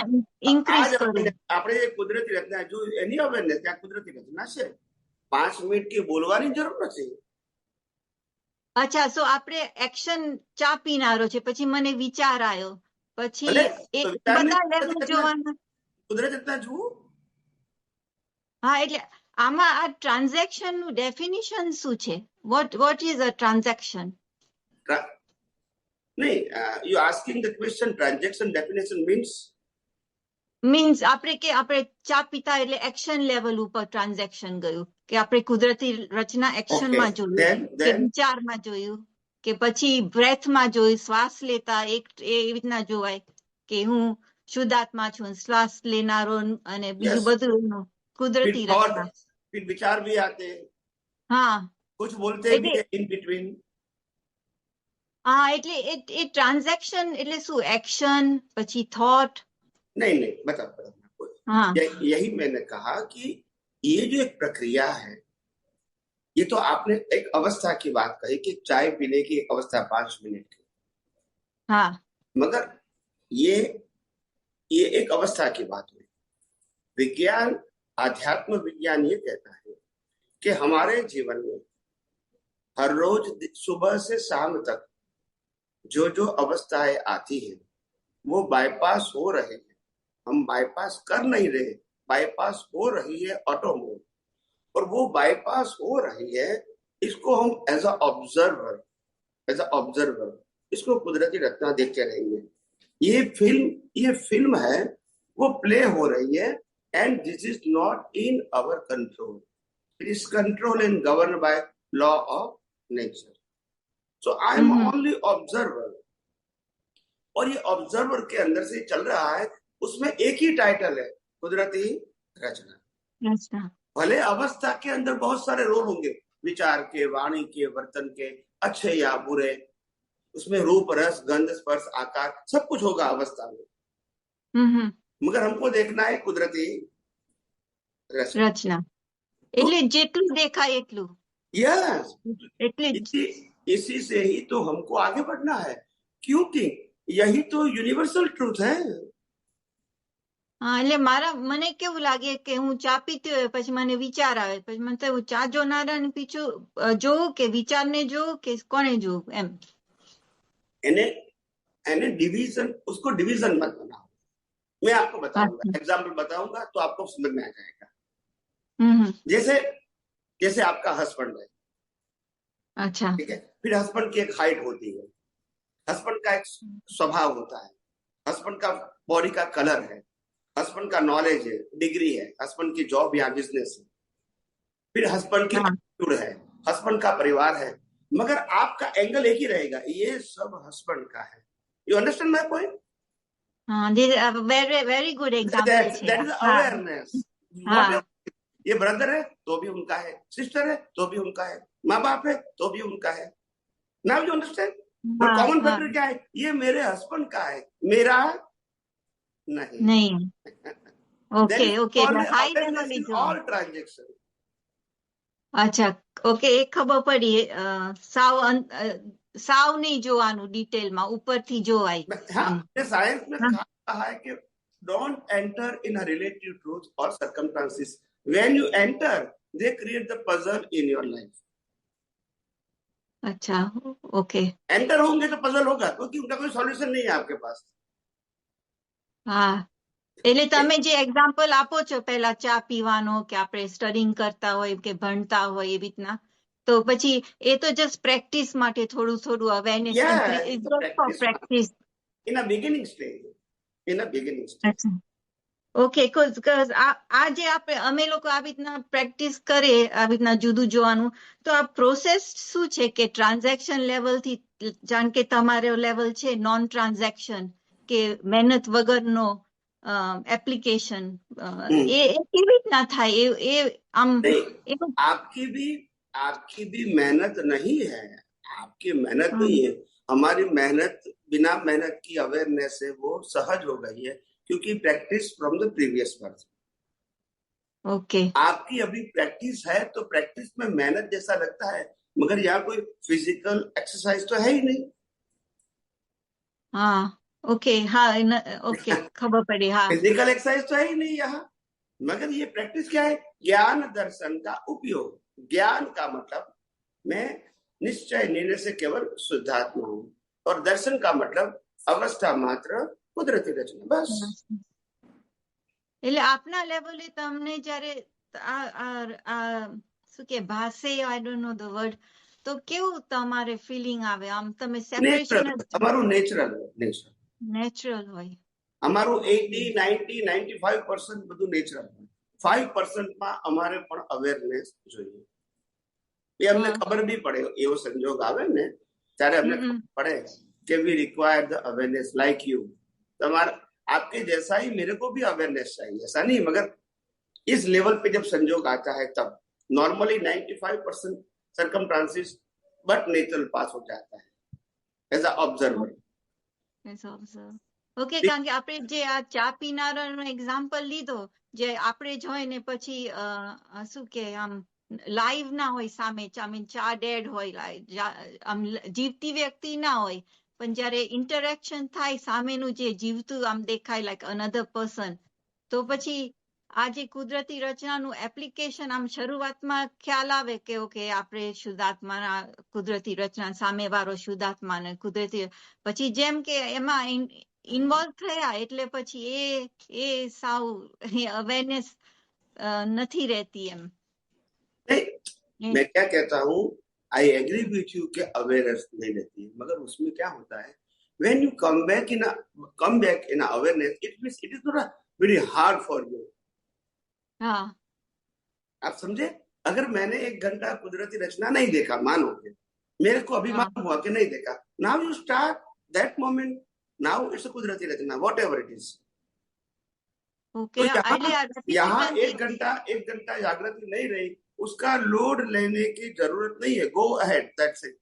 ઇન્ક્રીઝ કરું? આપણે જે કુદરતી રચના, જો એની અવેરનેસ ત્યાં કુદરતી રચના છે, 5 મિનિટ की બોલવાની જરૂર નથી। અચ્છા, સો આપણે એક્શન ચા પીનારો છે, પછી મને વિચાર આવ્યો, પછી એ બધા લેવલ જોવાના. કુદરતી રચના જુઓ. હા, એટલે આમાં આ ટ્રાન્ઝેક્શન નું ડેફિનિશન શું છે? what is a transaction? नहीं, you asking the question transaction definition means આપણે કે આપણે ચા પીતા એટલે એક્શન લેવલ ઉપર ટ્રાન્ઝેક્શન ગયું, કે આપણે કુદરતી રચના એક્શન માં જોયું, કે વિચારમાં જોયું, કે પછી બ્રેથ માં જોયું, શ્વાસ લેતા એવી રીતના જોવાય કે હું શુદ્ધાત્મા છું, શ્વાસ લેનારો અને બીજું બધું કુદરતી રચના. फिर विचार भी आते हैं। हाँ, कुछ बोलते भी એટલે है इन बिटवीन। હા એટલે એ ટ્રાન્ઝેક્શન એટલે શું એક્શન પછી થોટ नहीं नहीं बताओ हाँ यही मैंने कहा कि ये जो एक प्रक्रिया है, ये तो आपने एक अवस्था की बात कही कि चाय पीने की एक अवस्था 5 मिनट की, हाँ मगर ये एक अवस्था की बात हुई। विज्ञान, आध्यात्म विज्ञान ये कहता है कि हमारे जीवन में हर रोज सुबह से शाम तक जो जो अवस्थाएं आती है वो बाईपास हो रहे हैं। हम बाईपास कर नहीं रहे, बाईपास हो रही है ऑटो मोड, और वो बाईपास हो रही है, इसको हम एज अ ऑब्जर्वर इसको कुदरती रचना देखते रहेंगे। ये फिल्म है, वो प्ले हो रही है, and this is not in our control, it is control and govern by law of nature. So I am only observer, और ये ऑब्जर्वर के अंदर से चल रहा है, उसमें एक ही टाइटल है, कुदरती रचना। अच्छा भले अवस्था के अंदर बहुत सारे रोल होंगे, विचार के, वाणी के, वर्तन के, अच्छे या बुरे, उसमें रूप, रस, गंध, स्पर्श, आकार सब कुछ होगा अवस्था में, मगर हमको देखना है कुदरती रचना। એટલે જેટલું દેખાય એટલું यस, એટલે इसी से ही तो हमको आगे बढ़ना है, क्योंकि यही तो यूनिवर्सल ट्रूथ है। હા એટલે મને કેવું લાગે કે હું ચા પીતી હોય પછી મને વિચાર આવે, પછી મને થયું ચા જોનારાને પીછું જોવું કે વિચારને જોવું કે કોને જોવું એમ। यानी डिवीजन, उसको डिवीजन मत बनाओ। मैं आपको बताऊंगा, एग्जाम्पल बताऊंगा तो आपको समझ में आ जाएगा। जैसे आपका हस्बैंड है, अच्छा ठीक है, फिर हस्बैंड की एक हाइट होती है, हस्बैंड का एक स्वभाव होता है, हस्बैंड का बॉडी का कलर है, हस्बैंड का नॉलेज है, डिग्री है, हस्बैंड की जॉब या बिजनेस है, फिर हस्बैंड की एटीट्यूड है, हस्बैंड का परिवार है, मगर आपका एंगल एक ही रहेगा, ये सब हस्बैंड का है। You understand my point? हाँ, very good example that is awareness. ये ब्रदर है तो भी उनका है, सिस्टर है तो भी उनका है, माँ बाप है तो भी उनका है। Now you understand? पर कॉमन फैक्टर क्या है? ये मेरे हस्बैंड का है, मेरा नहीं। Okay okay high level is all transaction. अच्छा ओके एक खबर पड़ी साव नहीं જોવાનું ડિટેલમાં ઉપરથી જોવાય। हाँ, साइंस में कहा है कि don't enter in a relative truth or circumstances. When you enter, they create the puzzle in your life. अच्छा ओके एंटर होंगे तो पजल होगा, क्योंकि उनका कोई सॉल्यूशन नहीं है आपके पास। हाँ એટલે તમે જે એક્ઝામ્પલ આપો છો પહેલા ચા પીવાનો કે આપણે સ્ટડીંગ કરતા હોય કે ભણતા હોય એ રીતના, તો પછી એ તો જસ્ટ પ્રેક્ટિસ માટે થોડું થોડું awareness practice in a beginning stage. अच्छा ઓકે cause આ જે આપણે અમે લોકો આવી રીતના પ્રેક્ટિસ કરે આવી રીતના જુદું જોવાનું, તો આ પ્રોસેસ શું છે કે ટ્રાન્ઝેક્શન લેવલ થી જાણ કે તમારો લેવલ છે નોન ટ્રાન્ઝેક્શન કે મહેનત વગરનો एप्लीकेशन ये केवी રીતના થાય એ આમ आपकी भी मेहनत नहीं है, आपकी मेहनत नहीं है, हमारी मेहनत बिना मेहनत की अवेयरनेस है वो सहज हो गई है, क्योंकि practice from the previous birth. Okay आपकी अभी प्रैक्टिस है तो प्रैक्टिस में मेहनत जैसा लगता है, मगर यहाँ कोई फिजिकल एक्सरसाइज तो है ही नहीं। हाँ ओके हाँ ओके खबर पड़ी हाँ फिजिकल एक्सरसाइज तो है ही नहीं यहाँ, मगर ये प्रैक्टिस क्या है? ज्ञान दर्शन का उपयोग। ज्ञान का मतलब मैं निश्चय निर्णय से केवल शुद्धात्मा हूँ, और दर्शन का मतलब अवस्था मात्र कुदरती रचना, बस। એટલે આપના લેવલે તમને જ્યારે શું કે ભાષે I don't know the word, તો કેવું તમારે ફીલિંગ આવે? આમ તમે સેપરેશન તમારું નેચરલ હોય, અમારું 80 90 95% બધું નેચરલ હોય, 5% માં અમારે પણ અવેરનેસ જોઈએ। એ અમને ખબર બી પડે, એવો સંજોગ આવે ને ત્યારે અમને ખબર પડે કે we require the awareness like you. તમારે आपके जैसा ही मेरे को भी अवेयरनेस चाहिए, ऐसा नहीं, मगर इस लेवल पे जब संजोग आता है तब normally 95% circumstances, but natural pass हो जाता है as a observer. ઓકે, કારણ કે આપણે જે આ ચા પીનારાનો એક્ઝામ્પલ લીધો, જે આપણે જોઈને પછી શું કે આમ લાઈવ ના હોય સામે, ચા ડેડ હોય, આમ જીવતી વ્યક્તિ ના હોય, પણ જયારે ઇન્ટરેક્શન થાય સામેનું જે જીવતું આમ દેખાય લાઈક અનધર પર્સન, તો પછી આ જે કુદરતી રચનાનું એપ્લિકેશન આમ શરૂઆતમાં ખ્યાલ આવે કે ઓકે આપણે શુદ્ધાત્માના કુદરતી રચના સામે વાળો શુદ્ધાત્મા ને કુદરતી, પછી જેમ કે એમાં ઇન્વોલ્વ થયા એટલે પછી એ સાવ અવેરનેસ નથી રહેતી એમ. नहीं, मैं क्या कहता हूँ, आई एग्री विथ यू कि अवेयरनेस नहीं रहती है, मगर उसमें क्या होता है, when you come back in awareness, it means it is not very hard for you. हाँ, आप समझे? अगर मैंने 1 घंटा कुदरती रचना नहीं देखा, मानो कि मेरे को अभिमान हुआ कि नहीं देखा, now you start that moment, now it's a कुदरती रचना, whatever it is. Okay. यहाँ 1 घंटा जागृति नहीं रही, उसका लोड लेने की जरूरत नहीं है. Go ahead, that's it.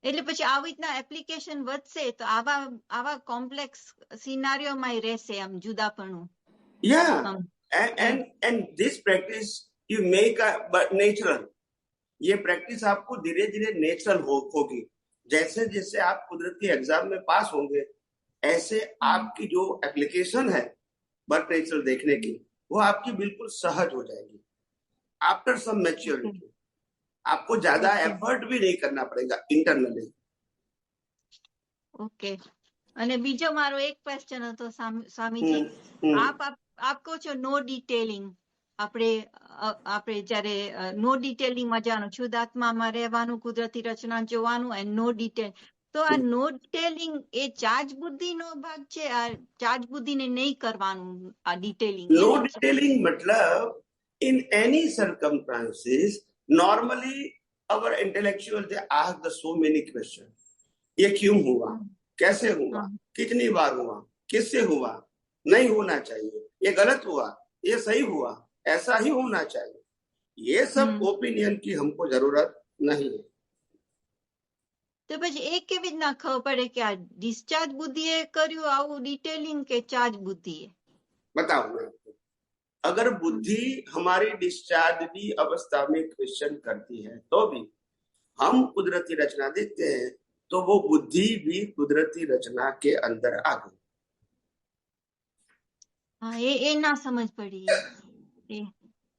એટલે પછી આવી રીતના એપ્લિકેશન વધશે તો આવા કોમ્પ્લેક્સ સિનારીઓમાં રહેશે આમ જુદાપણું. Yeah, and this practice you make but natural. ये प्रैक्टिस आपको धीरे धीरे नेचुरल होगी. जैसे जैसे आप कुदरत के एग्जाम में पास होंगे, ऐसे आपकी जो एप्लीकेशन है बट नेचुरल देखने की, वो आपकी बिल्कुल सहज हो जाएगी. आफ्टर सम मैच्योरिटी आपको ज्यादा एफर्ट भी नहीं करना पड़ेगा इंटरनली. ઓકે. અને બીજો મારો એક ક્વેશ્ચન હતો સ્વામીજી, આપ કહો છો નો ડિટેલિંગ, આપણે જયારે નો ડિટેલિંગ મજાનું શુદ્ધાત્મામાં રહેવાનું, કુદરતી રચના જોવાનું એન્ડ નો ડિટેલ, તો આ નો ડિટેલિંગ એ ચાર્જ બુદ્ધિનો ભાગ છે? આ ચાર્જ બુદ્ધિને નહીં કરવાનું આ ડિટેલિંગ? नो डिटेलिंग मतलब in any circumstances normally our intellectual they ask the so many questions. ये क्यों हुआ, कैसे हुआ, कितनी बार हुआ, किससे हुआ, नहीं होना चाहिए, ये गलत हुआ, ये सही हुआ, ऐसा ही होना चाहिए, ये सब ओपिनियन की हमको जरूरत नहीं है. તો પછી એ કેવી રીતના ખબર પડે કે આ ડિસ્ચાર્જ બુદ્ધિએ કર્યું આવું ડિટેલિંગ કે ચાર્જ બુદ્ધિએ? बताओ मैं आपको. अगर बुद्धि हमारी डिस्चार्ज भी अवस्था में क्वेश्चन करती है तो भी हम कुदरती रचना देखते हैं, तो वो बुद्धि भी कुदरती रचना के अंदर आ गई. हाँ, ये ना समझ पड़ी.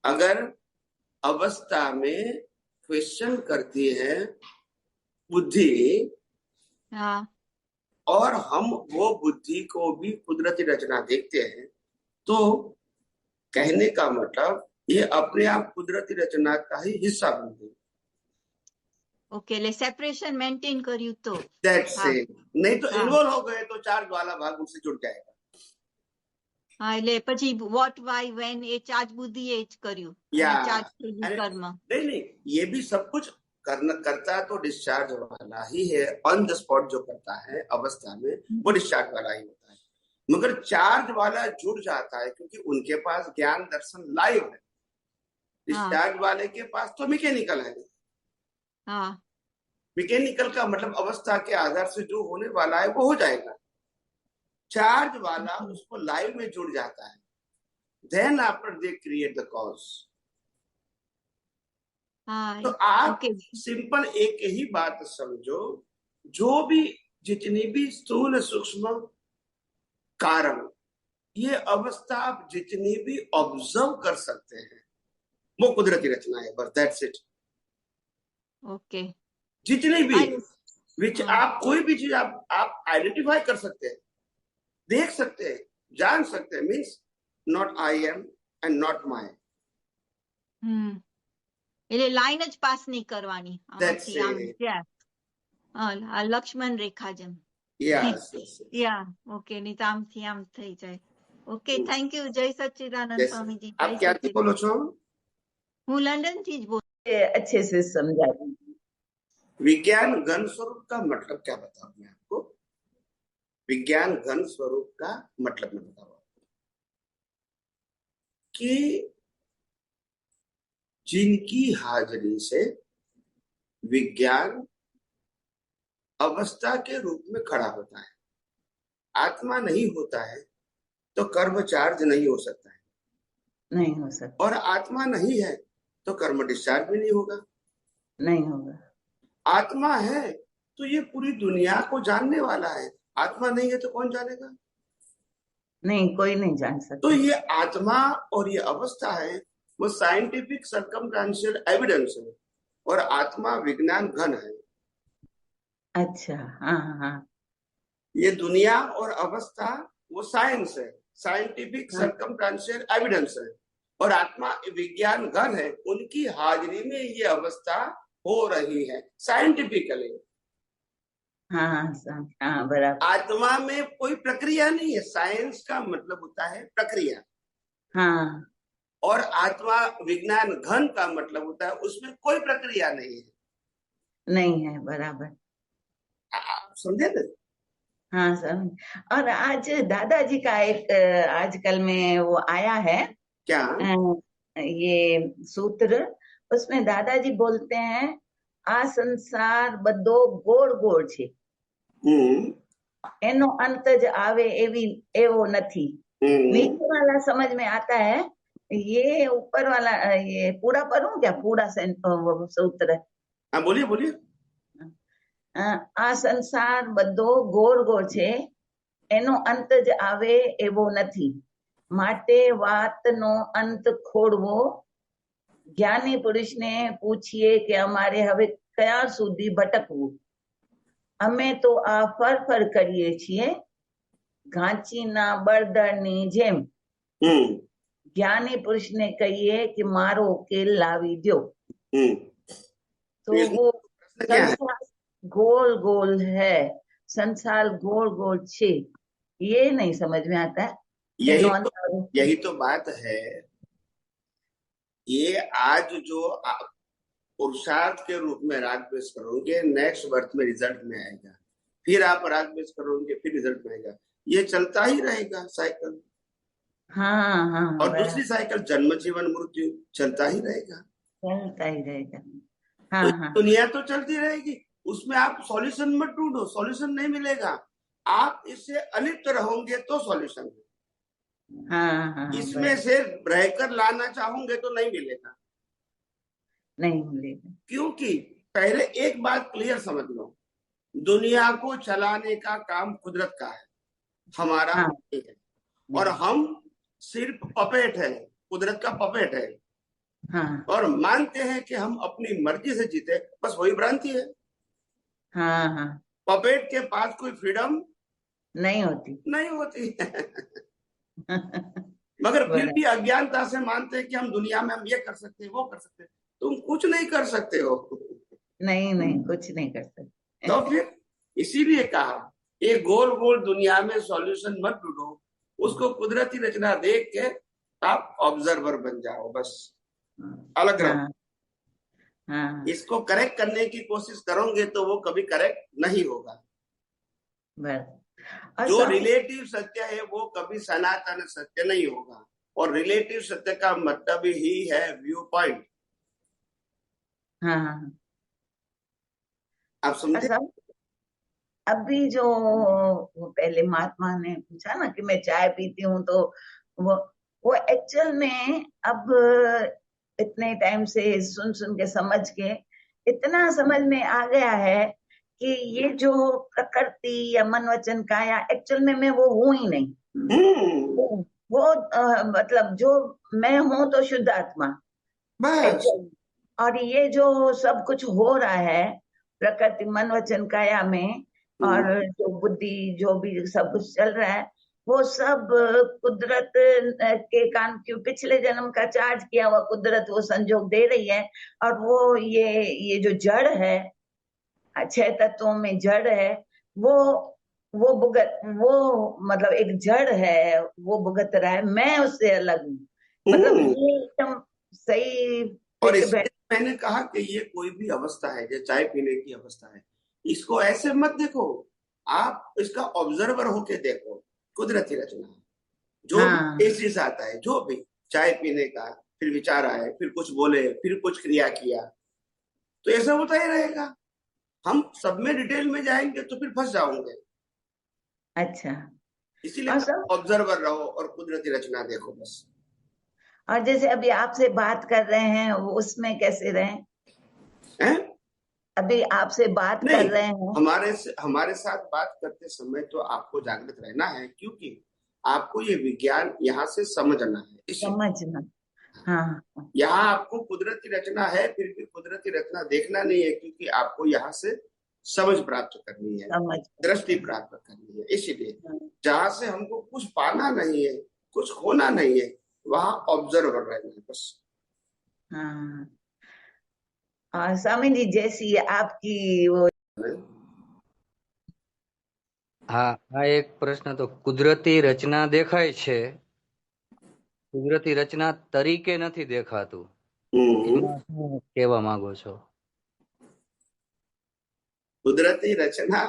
अगर अवस्था में क्वेश्चन करती है बुद्धि, हाँ, और हम वो बुद्धि को भी कुदरती रचना देखते हैं, तो कहने का मतलब ये अपने आप कुदरती रचना का ही हिस्सा बन गई. ओके, એટલે સેપરેશન મેન્ટેન કર્યું તો That's it. नहीं तो इन्वॉल्व हो गए तो चार्ज वाला भाग उनसे जुड़ जाएगा. હા, એટલે પછી વોટ વાય વેન એ ચાર્જ બુદ્ધિએ જ કર્યું, ચાર્જ કર્મ. नहीं, ये भी सब कुछ करता तो डिस्चार्ज वाला ही है. ऑन द स्पॉट जो करता है अवस्था में वो डिस्चार्ज वाला ही होता है, मगर चार्ज वाला जुड़ जाता है क्योंकि उनके पास ज्ञान दर्शन लाइव है. डिस्चार्ज वाले के पास तो मैकेनिकल है. मैकेनिकल का मतलब अवस्था के आधार से जो होने वाला है वो हो जाएगा. चार्ज वाला उसको लाइव में जुड़ जाता है. Then after they create the cause. तो आप सिंपल एक ही बात समझो, जो भी जितनी भी स्थूल सूक्ष्म कारण, ये अवस्था आप जितनी भी ऑब्जर्व कर सकते हैं वो कुदरती रचना है. बस दैट्स इट. ओके. जितनी भी विच आप कोई भी चीज आप आइडेंटिफाई कर सकते हैं, देख सकते हैं, जान सकते हैं, means not I am and not my. એટલે લાઈન જ પાસ નહીં કરવાની. That's it. લક્ષ્મણ રેખા જેમ. Yes. યા, ઓકે, નહીં તો આમથી આમ થઈ જાય. Okay, thank you. જય સચ્ચિદાનંદ સ્વામીજી. आप क्या बोलो છો? હું લંડન થી જ બોલું. अच्छे से समझा. विज्ञान घन स्वरूप का मतलब क्या बताऊं मैं आपको? विज्ञान घन स्वरूप का मतलब मैं बताऊं आपको कि जिनकी हाजिरी से विज्ञान अवस्था के रूप में खड़ा होता है। आत्मा नहीं होता है तो कर्म चार्ज नहीं हो सकता है, नहीं हो सकता, और आत्मा नहीं है तो कर्म डिस्चार्ज भी नहीं होगा। नहीं होगा। आत्मा है तो ये पूरी दुनिया को जानने वाला है, आत्मा नहीं है तो कौन जानेगा? नहीं, कोई नहीं जान तो सकता। ये आत्मा और ये अवस्था है वो साइंटिफिक सर्कमस्टेंशियल एविडेंस है, और आत्मा विज्ञान घन है। अच्छा, हाँ हाँ ये दुनिया और अवस्था वो साइंस है, साइंटिफिक हाँ सर्कमस्टेंशियल एविडेंस है, और आत्मा विज्ञान घन है। उनकी हाजिरी में ये अवस्था हो रही है साइंटिफिकली। हाँ, बराबर। आत्मा में कोई प्रक्रिया नहीं है, साइंस का मतलब होता है प्रक्रिया, हाँ, और आत्मा विज्ञान घन का मतलब होता है उसमें कोई प्रक्रिया नहीं है। नहीं है, बराबर। आप समझे ना? हाँ, समझ। और आज दादाजी का एक आजकल में वो आया है, क्या? ये सूत्र, उसमें दादाजी बोलते हैं आ संसार बद्धो गोड़ गोड़ छे, एनो अंत ज आवे एवो नथी। नीचे वाला समझ में आता है, ये ऊपर वाला ये पूरा पढ़ूं क्या? पूरा सूत्र। हाँ, बोलिए बोलिए। आ संसार बद्धो गोड़ गोड़ छे, एनो अंत ज आवे एवो नथी, માટે વાતનો અંત ખોડવો। જ્ઞાની પુરુષને પૂછીએ કે અમારે હવે કયા સુધી ભટકવું, અમે તો આ ફરફર કરીએ છીએ ઘાંચીના બળદરની જેમ। જ્ઞાની પુરુષને કહીએ કે મારો ઉકેલ લાવી દ્યો। तो वो संसार गोल गोल है, संसार गोल गोल छे, ये नहीं समझ में आता है। यही तो बात है। ये आज जो आप पुरुषार्थ के रूप में राग द्वेष करोगे, नेक्स्ट बर्थ में रिजल्ट में आएगा, फिर आप राग द्वेष करोगे फिर रिजल्ट में आएगा, ये चलता ही रहेगा साइकिल। हाँ, और दूसरी साइकिल जन्म जीवन मृत्यु चलता ही रहेगा, चलता ही रहेगा। तो दुनिया तो चलती रहेगी, उसमें आप सॉल्यूशन मत ढूंढो, सॉल्यूशन नहीं मिलेगा। आप इससे अलिप्त रहोगे तो सॉल्यूशन है। इसमें से रहकर लाना चाहोगे तो नहीं मिलेगा, नहीं मिलेगा। क्योंकि पहले एक बात क्लियर समझ लो, दुनिया को चलाने का काम कुदरत का है, हमारा नहीं है, और हम सिर्फ पपेट है, कुदरत का पपेट है। और मानते हैं कि हम अपनी मर्जी से जीते, बस वही भ्रांति है। पपेट के पास कोई फ्रीडम नहीं होती मगर फिर भी अज्ञानता से मानते हैं कि हम दुनिया में हम ये कर सकते हैं, वो कर सकते हैं। तुम कुछ नहीं कर सकते हो। नहीं, कुछ नहीं कर सकते। तो फिर इसीलिए कहा, ये गोल गोल दुनिया में सॉल्यूशन मत ढूंढो, उसको कुदरती रचना देख के आप ऑब्जर्वर बन जाओ, बस अलग रहो। इसको करेक्ट करने की कोशिश करोगे तो वो कभी करेक्ट नहीं होगा। जो रिलेटिव सत्य है वो कभी सनातन सत्य नहीं होगा, और रिलेटिव सत्य का मतलब ही है व्यू पॉइंट। आप समझे? अभी जो पहले महात्मा ने पूछा ना कि मैं चाय पीती हूँ, तो वो एक्चुअल में अब इतने टाइम से सुन के समझ के इतना समझ में आ गया है कि ये जो प्रकृति या मन वचन काया, एक्चुअल में मैं वो हूं ही नहीं। वो मतलब जो मैं हूं तो शुद्ध आत्मा, और ये जो सब कुछ हो रहा है प्रकृति मन वचन काया में, और जो बुद्धि जो भी सब कुछ चल रहा है, वो सब कुदरत के काम, क्यों पिछले जन्म का चार्ज किया हुआ कुदरत वो संजोग दे रही है। और वो ये जो जड़ है, 6 तत्वों में जड़ है, वो मतलब एक जड़ है, वो भुगत रहा है, मैं उससे अलग हूँ। मतलब ये एकदम सही। और इसलिए मैंने कहा कि ये कोई भी अवस्था है, जो चाय पीने की अवस्था है, इसको ऐसे मत देखो, आप इसका ऑब्जर्वर होके देखो। कुदरती रचना जो टेस्ट आता है, जो भी चाय पीने का, फिर विचार आए, फिर कुछ बोले, फिर कुछ क्रिया किया, तो ऐसा होता ही रहेगा। हम सब में डिटेल में जाएंगे तो फिर फंस जाओगे। अच्छा। इसीलिए और सब ऑब्जर्वर रहो और कुदरती रचना देखो बस। और जैसे अभी आपसे बात कर रहे हैं वो उसमें कैसे रहें? हैं? अभी आपसे बात कर नहीं, रहे हैं, हमारे साथ बात करते समय तो आपको जागृत रहना है, क्योंकि आपको ये विज्ञान यहाँ से समझना है। इसी समझना। हाँ यहाँ आपको कुदरती रचना है, फिर भी कुदरती रचना देखना नहीं है, क्योंकि आपको यहाँ से समझ प्राप्त करनी है, समझ। दृष्टि प्राप्त करनी है। इसीलिए हाँ, जहां से हमको कुछ पाना नहीं है, कुछ खोना नहीं है, वहां ऑब्जर्वर रहना है बस। हाँ। और स्वामी जी जैसी आपकी वो હા આ એક પ્રશ્ન તો કુદરતી રચના દેખાય છે, કુદરતી રચના તરીકે નથી દેખાતું, એમાં શું કહેવા માંગો છો? કુદરતી રચના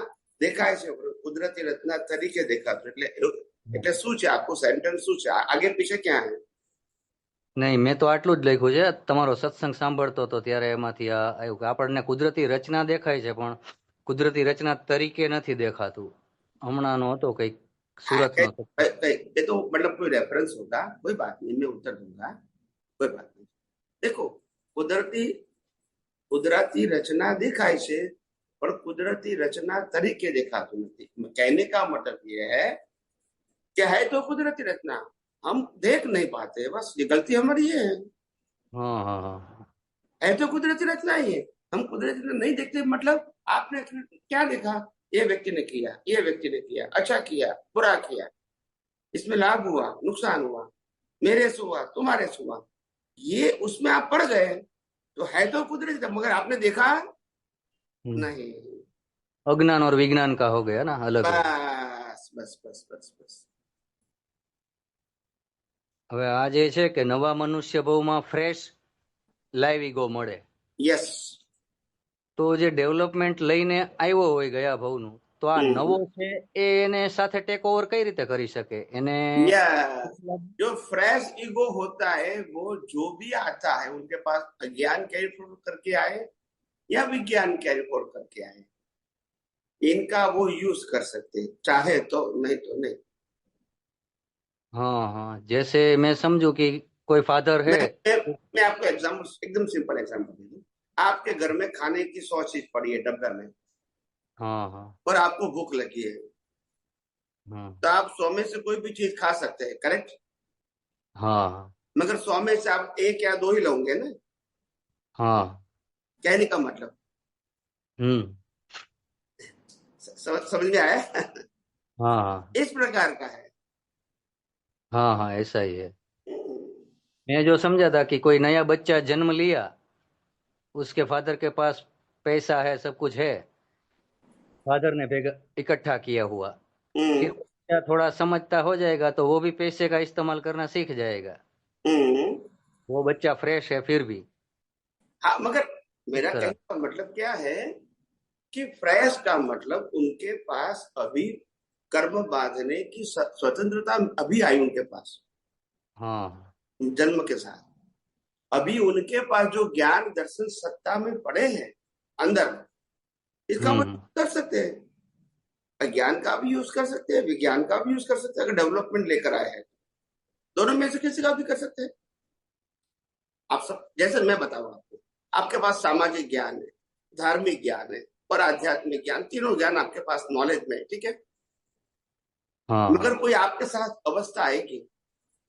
દેખાય છે, કુદરતી રચના તરીકે દેખાતું એટલે શું છે? આખું સેન્ટેન્સ શું છે? આગે પીછે ક્યાં है? નહીં, મેં તો આટલું જ લખ્યું છે. તમારો સત્સંગ સાંભળતો હતો ત્યારે એમાંથી આ આવ્યું કે આપણને કુદરતી રચના દેખાય છે પણ કુદરતી રચના તરીકે નથી દેખાતું. હમણાંનો હતો કઈક સુરતનો. ये तो मतलब कोई रेफरेंस होगा, कोई बात नहीं, मैं उत्तर दूंगा, कोई बात नहीं। देखो, कुदरती रचना देखाय छे पर कुदरती रचना तरीके देखाતું નથી। कहने का मतलब ये है कि है तो कुदरती रचना, हम देख नहीं पाते, बस ये गलती हमारी है। हाँ हाँ हाँ, है तो कुदरती रचना ही है, हम कुदरती रचना नहीं देखते। मतलब आपने क्या देखा? ये व्यक्ति ने किया, ये व्यक्ति ने किया, अच्छा किया, बुरा किया, इसमें लाभ हुआ, नुकसान हुआ, मेरे से हुआ, तुम्हारे से हुआ, ये उसमें आप पड़ गए तो है तो कुदरती, मगर आपने देखा नहीं। अज्ञान और विज्ञान का हो गया ना अलग। बस बस बस बस बस। હવે આ જે છે કે નવા મનુષ્ય ભાવમાં ફ્રેશ લાઈવ ઈગો મળે, यस, તો જે ડેવલપમેન્ટ લઈને આવ્યો હોય ગયા ભાવનું, તો આ નવો છે એ એને સાથે ટેક ઓવર કઈ રીતે કરી શકે? એને जो फ्रेश ईगो होता है वो जो भी आता है उनके पास अज्ञान कैरी फॉरवर्ड करके आए या विज्ञान कैरी फॉरवर्ड करके आए, इनका वो यूज कर सकते हैं, चाहे तो, नहीं तो नहीं। हाँ हाँ, जैसे मैं समझू कि कोई फादर है, मैं आपको एग्जाम्पल, एकदम सिंपल एग्जाम्पल दे दूं। आपके घर में खाने की 100 चीज पड़ी है डब्बे में, हाँ हाँ और आपको भूख लगी है, हाँ तो आप 100 में से कोई भी चीज खा सकते हैं, करेक्ट? हाँ मगर 100 में से आप 1 या 2 ही लोगे ना। हाँ, कहने का मतलब समझ में आया? हाँ हाँ इस प्रकार का है। हाँ हाँ, ऐसा ही है। मैं जो समझा था कि कोई नया बच्चा जन्म लिया, उसके फादर के पास पैसा है, सब कुछ है, फादर ने भेगा इकट्ठा किया हुआ, फिर बच्चा थोड़ा समझता हो जाएगा तो वो भी पैसे का इस्तेमाल करना सीख जाएगा। वो बच्चा फ्रेश है फिर भी। हाँ, मगर मेरा कहने का मतलब क्या है कि फ्रेश का मतलब उनके पास अभी कर्म बांधने की स्वतंत्रता अभी आई उनके पास। हाँ, जन्म के साथ अभी उनके पास जो ज्ञान दर्शन सत्ता में पड़े हैं अंदर, इसका मतलब कर सकते हैं, अज्ञान का भी यूज कर सकते हैं, विज्ञान का भी यूज कर सकते हैं। अगर डेवलपमेंट लेकर आए हैं दोनों में से किसी का भी कर सकते हैं। आप सब, जैसे मैं बताऊं आपको, आपके पास सामाजिक ज्ञान है, धार्मिक ज्ञान है और आध्यात्मिक ज्ञान, तीनों ज्ञान आपके पास नॉलेज में है, ठीक है? हाँ, मगर कोई आपके साथ अवस्था आएगी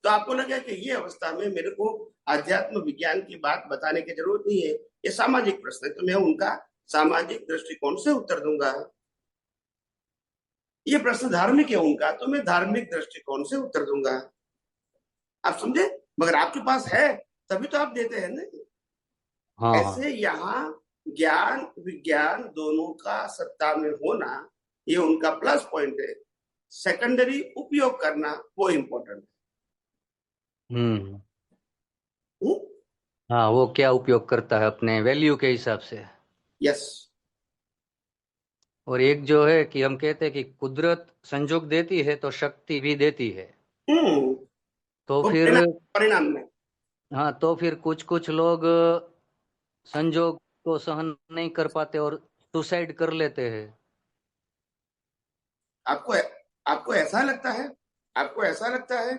तो आपको लगेगा कि ये अवस्था में मेरे को आध्यात्म विज्ञान की बात बताने की जरूरत नहीं है, ये सामाजिक प्रश्न है, तो मैं उनका सामाजिक दृष्टिकोण से उत्तर दूंगा। ये प्रश्न धार्मिक है उनका, तो मैं धार्मिक दृष्टिकोण से उत्तर दूंगा। आप समझे? मगर आपके पास है तभी तो आप देते हैं ना। हाँ, ऐसे यहाँ ज्ञान विज्ञान दोनों का सत्ता में होना ये उनका प्लस पॉइंट है, सेकेंडरी उपयोग करना वो इम्पोर्टेंट है। हाँ, वो क्या उपयोग करता है अपने वैल्यू के हिसाब से। यस। और एक जो है कि हम कहते हैं कि कुदरत संजोग देती है तो शक्ति भी देती है, तो फिर परिणाम में हाँ, तो फिर कुछ कुछ लोग संजोग को सहन नहीं कर पाते और सुसाइड कर लेते हैं। आपको आपको ऐसा लगता है, आपको ऐसा लगता है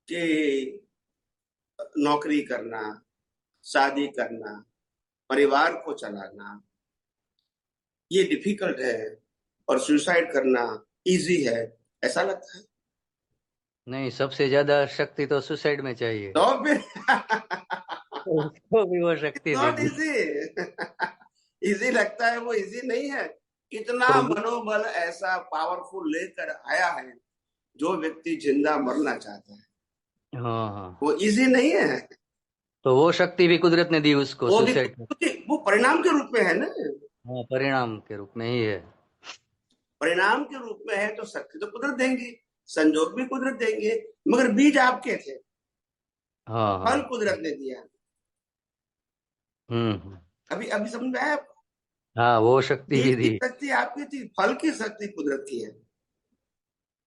कि नौकरी करना, शादी करना, परिवार को चलाना ये डिफिकल्ट है और सुसाइड करना इजी है, ऐसा लगता है? नहीं, सबसे ज्यादा शक्ति तो सुसाइड में चाहिए, तो फिर उसको भी वो शक्ति they not the. Easy easy लगता है, वो इजी नहीं है। कितना तो मनोबल ऐसा पावरफुल लेकर आया है जो व्यक्ति जिंदा मरना चाहता है, हाँ हाँ, वो इजी नहीं है। तो वो शक्ति भी कुदरत ने दी उसको वो भी सुसाइड। वो परिणाम के रूप में है ना, हाँ, परिणाम के रूप में ही है। परिणाम के रूप में है तो शक्ति तो कुदरत देंगी, संजोग भी कुदरत देंगे, मगर बीज आपके थे, हाँ फल हाँ। कुदरत ने दिया। हम्म। अभी अभी समझ में आया आपको? हाँ, वो शक्ति भी बीज की दी। शक्ति आपकी थी, फल की शक्ति कुदरत की है।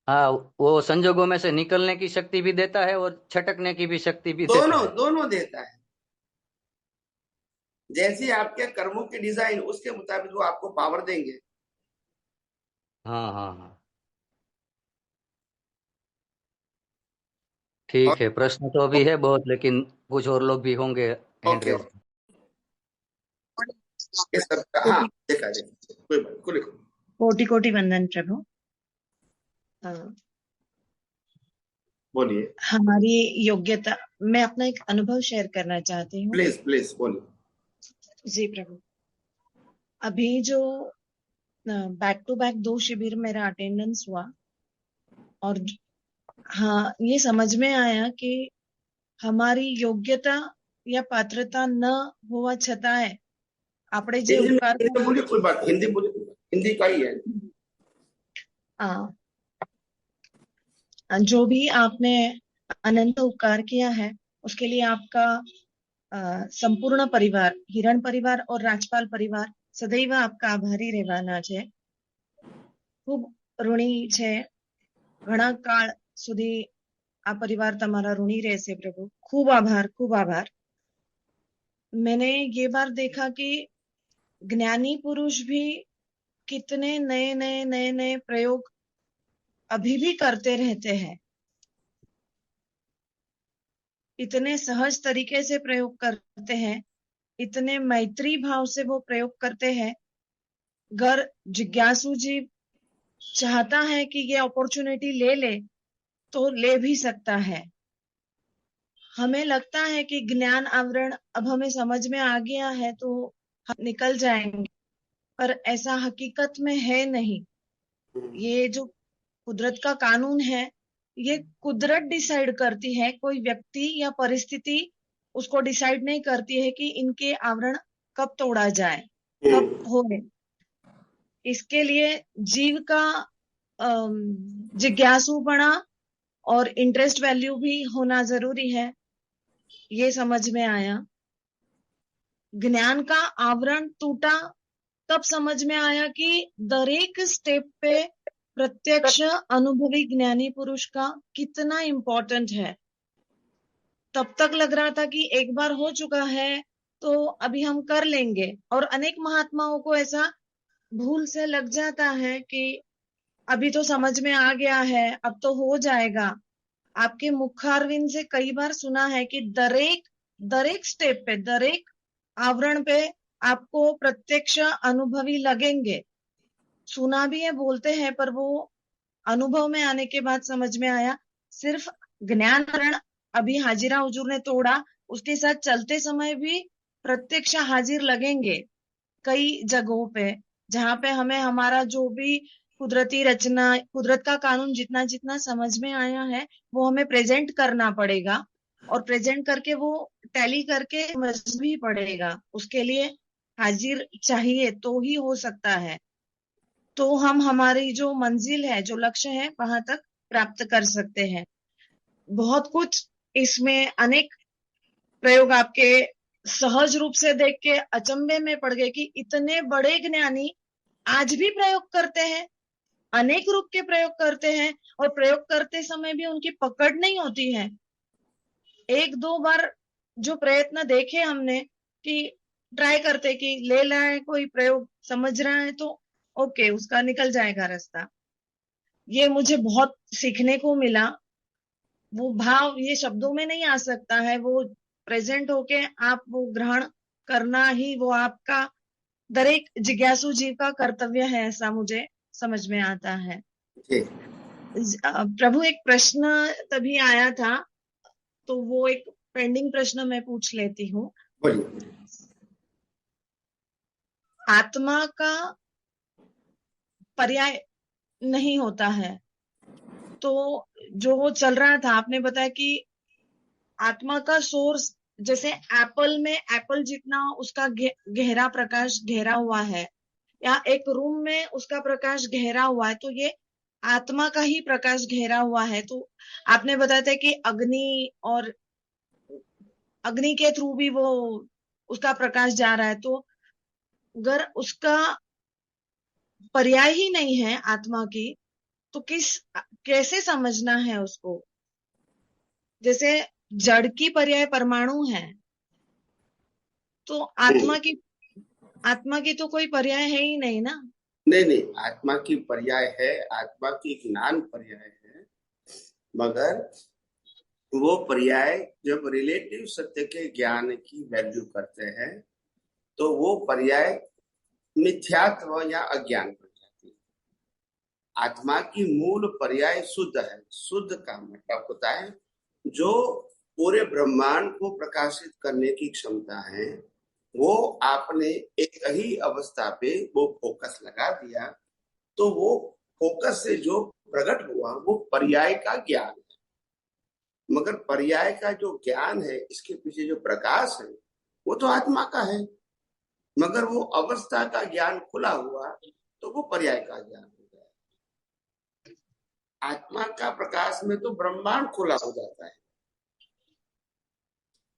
हाँ, वो संजोगों में से निकलने की शक्ति भी देता है और छटकने की भी शक्ति भी देता दोनों है। दोनों देता है। जैसी आपके कर्मों की डिजाइन उसके मुताबिक वो आपको पावर देंगे। हाँ हाँ हाँ, और ठीक है। प्रश्न तो अभी है बहुत, लेकिन कुछ और लोग भी होंगे हैंड ओके रेज। हाँ देखा कोई बात को लिखो। कोटि कोटि वंदन प्रभु। बोलिए हमारी योग्यता, मैं अपना एक अनुभव शेयर करना चाहती हूँ। प्लीज प्लीज बोलिए। जी प्रभु, अभी जो बैक टू बैक 2 शिविर मेरा अटेंडेंस हुआ और हाँ, ये समझ में आया कि हमारी योग्यता या पात्रता न होवा छतांय આપણે જે हिंदी ઉપકાર में बोलिए, कोई बात, हिंदी बोलिए, हिंदी का ही है। जो भी आपने अनंत उपकार किया है उसके लिए आपका संपूर्ण परिवार, हिरण परिवार और राजपाल परिवार સદૈવ આપકા આભારી રહેવાના છે। ખૂબ ઋણી છે, ઘણા કાળ સુધી આ પરિવાર તમારા ઋણી રહેશે પ્રભુ। खूब आभार, खूब आभार। मैंने ये बार देखा कि ज्ञानी पुरुष भी कितने नए नए नए नए प्रयोग अभी भी करते रहते हैं, इतने सहज तरीके से प्रयोग करते हैं, इतने मैत्री भाव से वो प्रयोग करते हैं। अगर जिज्ञासु जी चाहता है कि ये अपॉर्चुनिटी ले ले तो ले भी सकता है। हमें लगता है कि ज्ञान आवरण अब हमें समझ में आ गया है तो हम निकल जाएंगे, पर ऐसा हकीकत में है नहीं। ये जो कुदरत का कानून है, ये कुदरत डिसाइड करती है, कोई व्यक्ति या परिस्थिति उसको डिसाइड नहीं करती है कि इनके आवरण कब तोड़ा जाए, कब होए। इसके लिए जीव का जिज्ञासुपना और इंटरेस्ट वैल्यू भी होना जरूरी है, ये समझ में आया। ज्ञान का आवरण टूटा तब समझ में आया कि दरेक स्टेप पे प्रत्यक्ष अनुभवी ज्ञानी पुरुष का कितना इम्पोर्टेंट है। तब तक लग रहा था कि एक बार हो चुका है तो अभी हम कर लेंगे, और अनेक महात्माओं को ऐसा भूल से लग जाता है कि अभी तो समझ में आ गया है, अब तो हो जाएगा। आपके मुखारविंद से कई बार सुना है कि दरेक स्टेप पे, दरेक आवरण पे आपको प्रत्यक्ष अनुभवी लगेंगे। सुना भी है, बोलते हैं, पर वो अनुभव में आने के बाद समझ में आया सिर्फ ज्ञान आवरण अभी हाजिरा हुजूर ने तोड़ा, उसके साथ चलते समय भी प्रत्यक्ष हाजिर लगेंगे कई जगहों पे, जहां पे हमें हमारा जो भी कुदरती रचना, कुदरत का कानून जितना जितना समझ में आया है वो हमें प्रेजेंट करना पड़ेगा, और प्रेजेंट करके वो टैली करके समझ भी पड़ेगा। उसके लिए हाजिर चाहिए तो ही हो सकता है, तो हम हमारी जो मंजिल है, जो लक्ष्य है, वहां तक प्राप्त कर सकते हैं। बहुत कुछ इसमें अनेक प्रयोग आपके सहज रूप से देख के अचंभे में पड़ गए कि इतने बड़े ज्ञानी आज भी प्रयोग करते हैं, अनेक रूप के प्रयोग करते हैं, और प्रयोग करते समय भी उनकी पकड़ नहीं होती है। एक दो बार जो प्रयत्न देखे हमने कि ट्राई करते कि ले लाए कोई प्रयोग, समझ रहा है तो ओके, उसका निकल जाएगा रास्ता। ये मुझे बहुत सीखने को मिला। वो भाव ये शब्दों में नहीं आ सकता है, वो प्रेजेंट होके आप वो ग्रहण करना ही वो आपका दरेक जिज्ञासु जीव का कर्तव्य है, ऐसा मुझे समझ में आता है। जी प्रभु, एक प्रश्न तभी आया था, तो वो एक पेंडिंग प्रश्न मैं पूछ लेती हूँ। बोलिए। आत्मा का पर्याय नहीं होता है, तो जो वो चल रहा था, आपने बताया कि आत्मा का सोर्स, जैसे एप्पल में एप्पल जितना उसका गहरा प्रकाश घेरा हुआ है, या एक रूम में उसका प्रकाश घेरा हुआ है, तो ये आत्मा का ही प्रकाश घेरा हुआ है। तो आपने बताया था कि अग्नि, और अग्नि के थ्रू भी वो उसका प्रकाश जा रहा है, तो अगर उसका पर्याय ही नहीं है आत्मा की, तो कैसे समझना है उसको? जैसे जड़ की पर्याय परमाणु है, तो आत्मा की तो कोई पर्याय है ही नहीं ना। नहीं, आत्मा की पर्याय है, आत्मा की ज्ञान पर्याय है, मगर वो पर्याय जब रिलेटिव सत्य के ज्ञान की वैल्यू करते हैं तो वो पर्याय मिथ्यात्व या अज्ञान बन जाती है। आत्मा की मूल पर्याय शुद्ध है। शुद्ध का मतलब होता है जो पूरे ब्रह्मांड को प्रकाशित करने की क्षमता है, वो आपने एक ही अवस्था पे वो फोकस लगा दिया, तो वो फोकस से जो प्रकट हुआ वो पर्याय का ज्ञान है। मगर पर्याय का जो ज्ञान है, इसके पीछे जो प्रकाश है, वो तो आत्मा का है, मगर वो अवस्था का ज्ञान खुला हुआ तो वो पर्याय का ज्ञान हो गया। आत्मा का प्रकाश में तो ब्रह्मांड खुला हो जाता है।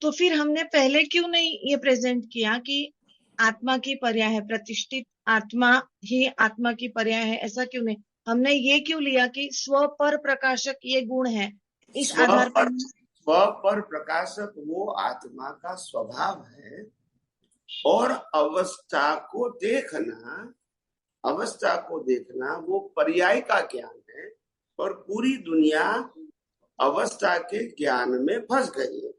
तो फिर हमने पहले क्यों नहीं ये प्रेजेंट किया कि आत्मा की पर्याय है, प्रतिष्ठित आत्मा ही आत्मा की पर्याय है? ऐसा क्यों नहीं? हमने ये क्यों लिया कि स्व पर प्रकाशक ये गुण है, इस आधार पर? स्व पर प्रकाशक वो आत्मा का स्वभाव है, और अवस्था को देखना वो पर्याय का ज्ञान है, और पूरी दुनिया अवस्था के ज्ञान में फंस गई है।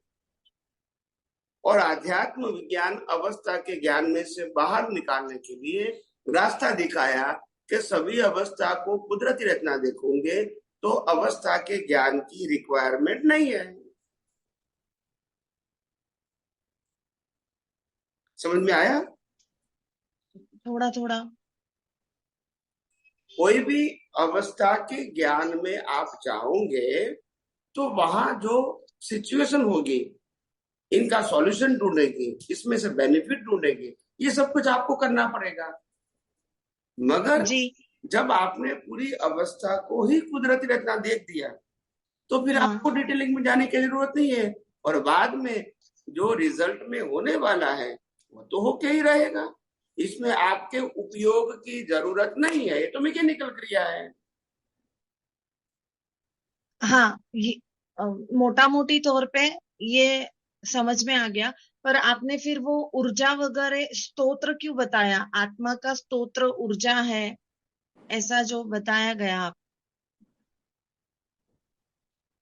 और आध्यात्म विज्ञान अवस्था के ज्ञान में से बाहर निकालने के लिए रास्ता दिखाया कि सभी अवस्था को कुदरती रचना देखोगे तो अवस्था के ज्ञान की रिक्वायरमेंट नहीं है। समझ में आया? थोड़ा थोड़ा। कोई भी अवस्था के ज्ञान में आप जाओगे तो वहां जो सिचुएशन होगी, इनका सॉल्यूशन ढूंढेगी, इसमें से बेनिफिट ढूंढेगी, ये सब कुछ आपको करना पड़ेगा। मगर जी, जब आपने पूरी अवस्था को ही कुदरती रचना देख दिया तो फिर आपको डिटेलिंग में जाने की जरूरत नहीं है, और बाद में जो रिजल्ट में होने वाला है वो तो होके ही रहेगा। इसमें आपके उपयोग की जरूरत नहीं है, ये तो मैकेनिकल क्रिया है। हाँ, ये मोटा मोटी तौर पे ये समझ में आ गया, पर आपने फिर वो ऊर्जा वगैरह स्तोत्र क्यों बताया? आत्मा का स्तोत्र ऊर्जा है, ऐसा जो बताया गया आप।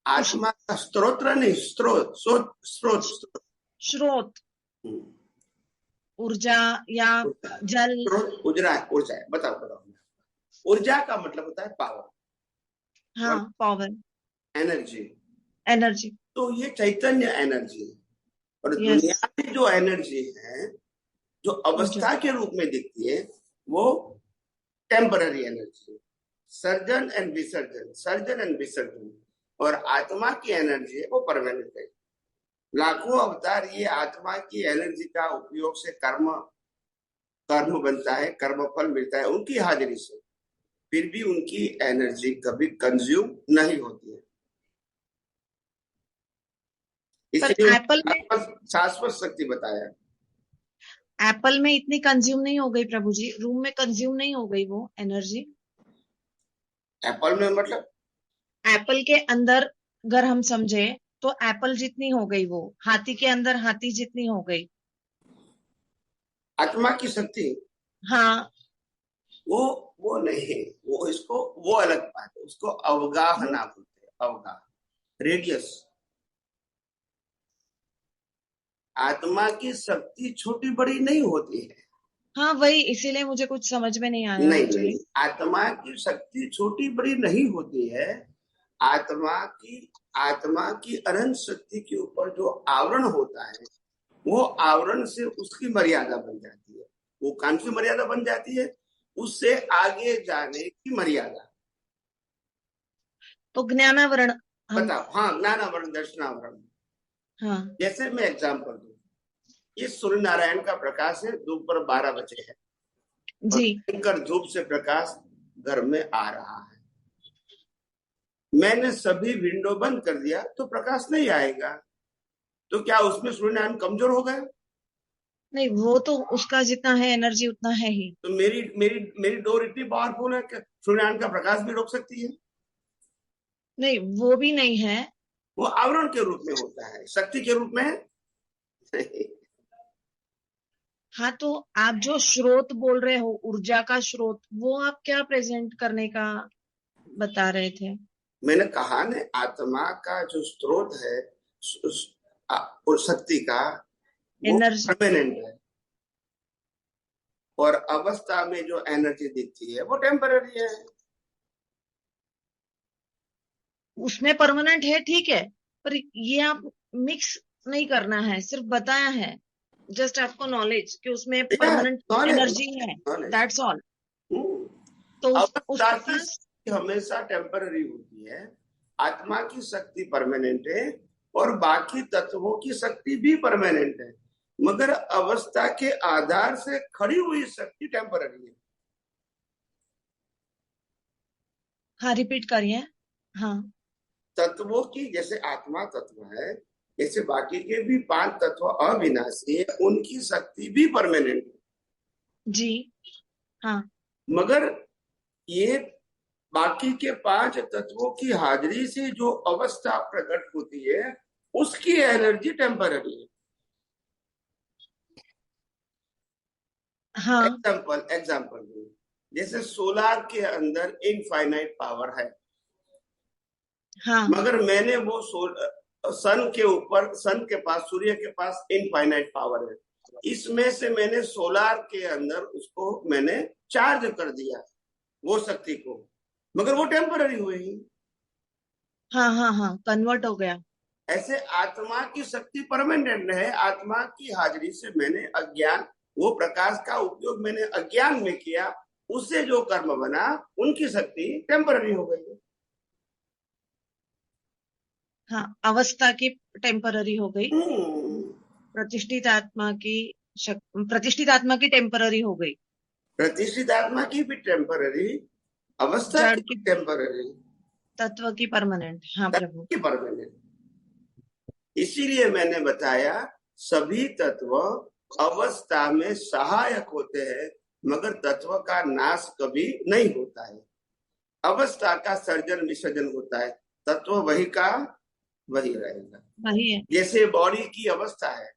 आत्मा का स्त्रोत्र नहीं, स्रोत ऊर्जा या जल। ऊर्जा है। बताओ। ऊर्जा का मतलब होता है पावर। हाँ, पावर, एनर्जी। तो ये चैतन्य एनर्जी है, और दुनिया में जो एनर्जी है जो अवस्था के रूप में दिखती है वो टेम्पररी एनर्जी है। सर्जन एंड विसर्जन। और आत्मा की एनर्जी है वो परमानेंट है। लाखों अवतार ये आत्मा की एनर्जी का उपयोग से कर्म बनता है, कर्म फल मिलता है उनकी हाजिरी से, फिर भी उनकी एनर्जी कभी कंज्यूम नहीं होती है। इसलिए एप्पल में शाश्वत शक्ति बताया। एप्पल में इतनी कंज्यूम नहीं हो गई प्रभु जी, रूम में कंज्यूम नहीं हो गई वो एनर्जी। एप्पल में मतलब एप्पल के अंदर अगर हम समझे तो एप्पल जितनी हो गई, वो हाथी के अंदर हाथी जितनी हो गई। आत्मा की शक्ति हाँ, वो नहीं, वो इसको वो अलग बात है, उसको अवगाह ना बोलते, अवगाह, रेडियस। आत्मा की शक्ति छोटी बड़ी नहीं होती है। हाँ वही, इसीलिए मुझे कुछ समझ में नहीं आया नहीं, एक्चुअली। नहीं, आत्मा की शक्ति छोटी बड़ी नहीं होती है। आत्मा की अनंत शक्ति के ऊपर जो आवरण होता है, वो आवरण से उसकी मर्यादा बन जाती है। वो कौन सी मर्यादा बन जाती है? उससे आगे जाने की मर्यादा। तो ज्ञानावरण बताओ। हाँ, ज्ञानावरण, दर्शनावरण। हाँ जैसे मैं एग्जाम्पल दूं, ये सूर्य नारायण का प्रकाश है, दोपहर 12 बजे है, जी, भयंकर धूप से प्रकाश घर में आ रहा है। मैंने सभी विंडो बंद कर दिया तो प्रकाश नहीं आएगा। तो क्या उसमें सूर्य नारायण कमजोर हो गए? नहीं, वो तो उसका जितना है एनर्जी उतना है ही। तो मेरी डोर इतनी पावरफुल है कि सूर्य नारायण का प्रकाश भी रोक सकती है? नहीं, वो भी नहीं है। वो आवरण के रूप में होता है, शक्ति के रूप में नहीं। हाँ, तो आप जो स्रोत बोल रहे हो, ऊर्जा का स्रोत, वो आप क्या प्रेजेंट करने का बता रहे थे? मैंने कहा ने, आत्मा का जो स्रोत है और शक्ति का, वो एनर्जी, परमानेंट है। और अवस्था में जो एनर्जी दिखती है वो टेम्पररी है। उसमें परमानेंट है, ठीक है, पर ये आप मिक्स नहीं करना है, सिर्फ बताया है जस्ट आपको नॉलेज कि उसमें परमानेंट एनर्जी है, दैट्स ऑल। तो अवस्था उसके की पास हमेशा टेम्पररी होती है, आत्मा की शक्ति परमानेंट है, और बाकी तत्वों की शक्ति भी परमानेंट है, मगर अवस्था के आधार से खड़ी हुई शक्ति टेम्पररी है। हाँ, रिपीट करिए। हाँ, तत्वों की, जैसे आत्मा तत्व है, जैसे बाकी के भी 5 तत्व अविनाशी है, उनकी शक्ति भी परमानेंट है जी, हाँ, मगर ये बाकी के 5 तत्वों की हाजिरी से जो अवस्था प्रकट होती है, उसकी एनर्जी टेम्पररी है। हाँ, एग्जाम्पल जैसे सोलार के अंदर इनफाइनाइट पावर है, हाँ, मगर मैंने वो सन के पास, सूर्य के पास इनफाइनाइट पावर है, इसमें से मैंने सोलार के अंदर उसको मैंने चार्ज कर दिया, वो शक्ति को, मगर वो टेम्पररी हुई। हाँ, हाँ, हाँ, कन्वर्ट हो गया। ऐसे आत्मा की शक्ति परमानेंट है। आत्मा की हाजिरी से मैंने अज्ञान, वो प्रकाश का उपयोग मैंने अज्ञान में किया, उससे जो कर्म बना, उनकी शक्ति टेम्पररी हो गई। हाँ, अवस्था की टेम्पररी हो गई, प्रतिष्ठित आत्मा की टेम्पररी हो गई, प्रतिष्ठित आत्मा की भी टेम्पररी, अवस्था की टेम्पररी, तत्व की परमानेंट। हाँ प्रभु, की परमानेंट। इसीलिए मैंने बताया सभी तत्व अवस्था में सहायक होते हैं, मगर तत्व का नाश कभी नहीं होता है। अवस्था का सर्जन विसर्जन होता है, तत्व वही का वही रहेगा। वही है। जैसे बॉडी की अवस्था है,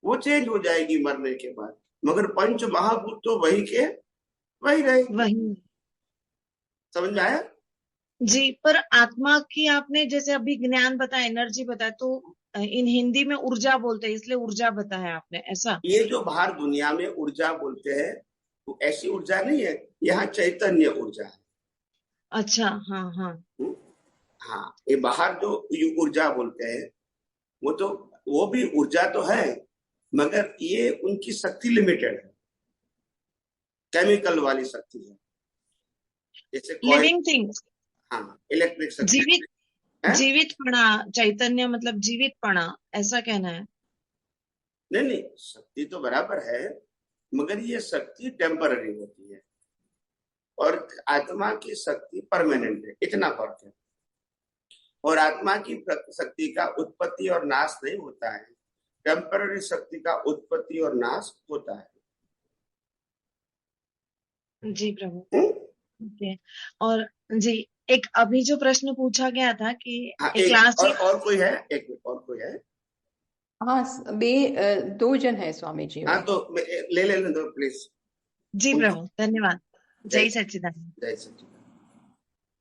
वो चेंज हो जाएगी मरने के बाद, मगर पंच महाभूत तो वही के वही रहेगी। वही, समझ में आया? जी, पर आत्मा की आपने जैसे अभी ज्ञान बताया, एनर्जी बताया, तो इन हिंदी में ऊर्जा बोलते हैं, इसलिए ऊर्जा बताया आपने, ऐसा? ये जो बाहर दुनिया में ऊर्जा बोलते हैं, तो ऐसी ऊर्जा नहीं है, यहाँ चैतन्य ऊर्जा है। अच्छा, हाँ, हाँ, हाँ, ये बाहर जो ऊर्जा बोलते हैं, वो भी ऊर्जा तो है, मगर ये उनकी शक्ति लिमिटेड है, केमिकल वाली शक्ति है, जैसे लिविंग थिंग्स। हाँ, इलेक्ट्रिक शक्ति। जीवितपना, चैतन्य मतलब जीवितपना, ऐसा कहना है? नहीं, शक्ति तो बराबर है, मगर ये शक्ति टेम्पररी होती है और आत्मा की शक्ति परमानेंट है, इतना फर्क है। और आत्मा की शक्ति का उत्पत्ति और नाश नहीं होता है, टेम्पररी शक्ति का उत्पत्ति और नाश होता है। जी प्रभु, ओके। और जी, एक अभी जो प्रश्न पूछा गया था कि हाँ, एक एक लास्ट और कोई है? एक मिनट, और कोई है? हाँ, दो जन है स्वामी जी। हाँ, तो ले लेने दो प्लीज। जी प्रभु, धन्यवाद। जय जय सच्चिदानंद। जय सच्चिदानंद।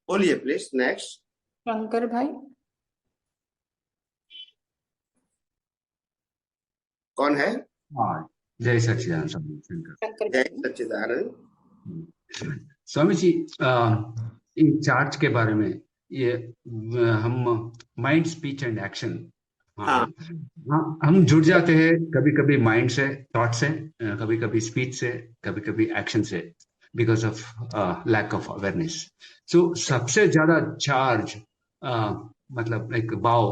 बोलिए प्लीज, नेक्स्ट। शंकर भाई। कौन है? हाँ, जय सच्चिदानंद स्वामी शंकर। शंकर जय भाई। सच्चिदानंद। स्वामी जी, इन चार्ज के बारे में ये हम माइंड, स्पीच एंड एक्शन, हाँ, हाँ, हम जुड़ जाते हैं कभी कभी माइंड से, थॉट से, कभी कभी स्पीच से, कभी कभी एक्शन से, because of lack of awareness. So सबसे ज्यादा चार्ज मतलब एक भाव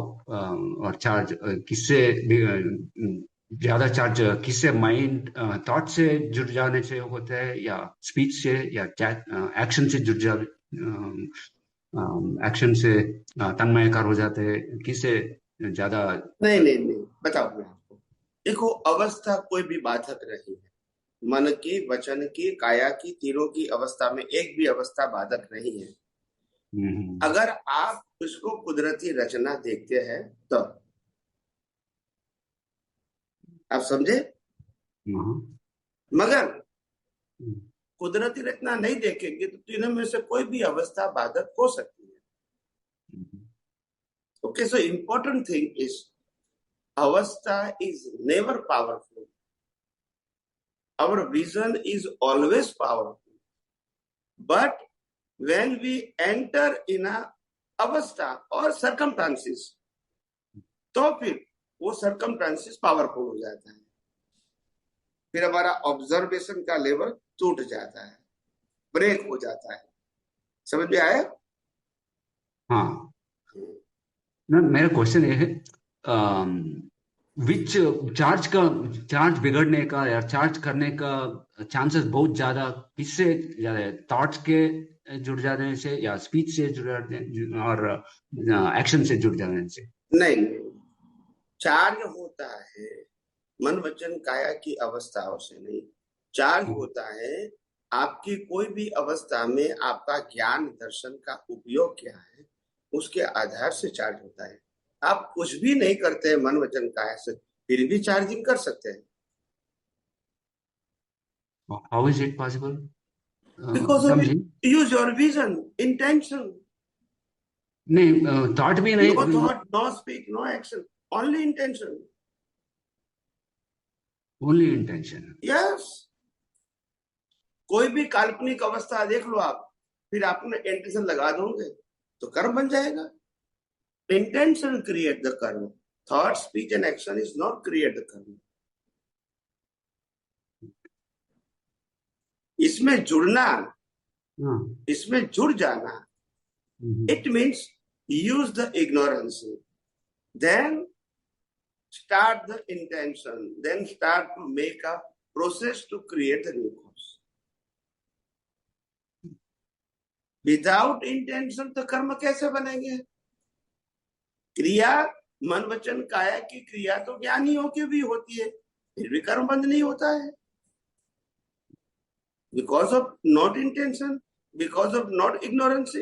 और चार्ज किससे ज्यादा चार्ज किससे, माइंड थॉट से जुड़ जाने से होता है, या स्पीच से, या एक्शन से जुड़ जा एक्शन से तन्मयकार हो जाते हैं, किससे ज्यादा? नहीं, बताओ मैं आपको। देखो, अवस्था कोई भी बाधक नहीं है। मन की, वचन की, काया की, तीनों की अवस्था में एक भी अवस्था बाधक नहीं है। अगर आप उसको कुदरती रचना देखते हैं तो आप समझे। मगर कुदरती रचना नहीं देखेंगे तो तीनों में से कोई भी अवस्था बाधक हो सकती है। Okay, so important thing is अवस्था is never powerful. Our vision is always powerful. But when we enter in a अवस्था और circumstances, तो फिर वो circumstances powerful हो जाता है। फिर हमारा ऑब्जर्वेशन का लेवल टूट जाता है, ब्रेक हो जाता है। समझ में आया? हाँ, मेरा क्वेश्चन ये है, विच चार्ज बिगड़ने का या चार्ज करने का चांसेस बहुत ज्यादा किससे ज्यादा है? थॉट्स के जुड़ जाने से, या स्पीच से जुड़ जाने और एक्शन से जुड़ जाने से? नहीं, चार्ज होता है मन, वचन, काया की अवस्थाओं से नहीं। चार्ज होता है आपकी कोई भी अवस्था में आपका ज्ञान दर्शन का उपयोग क्या है, उसके आधार से चार्ज होता है। आप कुछ भी नहीं करते हैं मन, वचन, काया से, फिर भी चार्जिंग कर सकते हैं। How is it possible? Because of it, use your vision, intention. नहीं, थॉट भी नहीं, No thought, no speak, no action, only intention. Only intention. Yes. कोई भी काल्पनिक अवस्था देख लो आप, फिर आपने इंटेंशन लगा दोगे तो कर्म बन जाएगा। Intention create the karma. Thought, speech and action is not create the karma. इसमें जुड़ना, इसमें जुड़ जाना, it means use the ignorance, then start the intention, then start to make a process to create the new cause. Without intention तो कर्म कैसे बनेंगे? क्रिया, मन, वचन, काया की क्रिया तो ज्ञानियों की भी होती है, फिर भी कर्म बंद नहीं होता है। Because of not intention, because of not ignorance,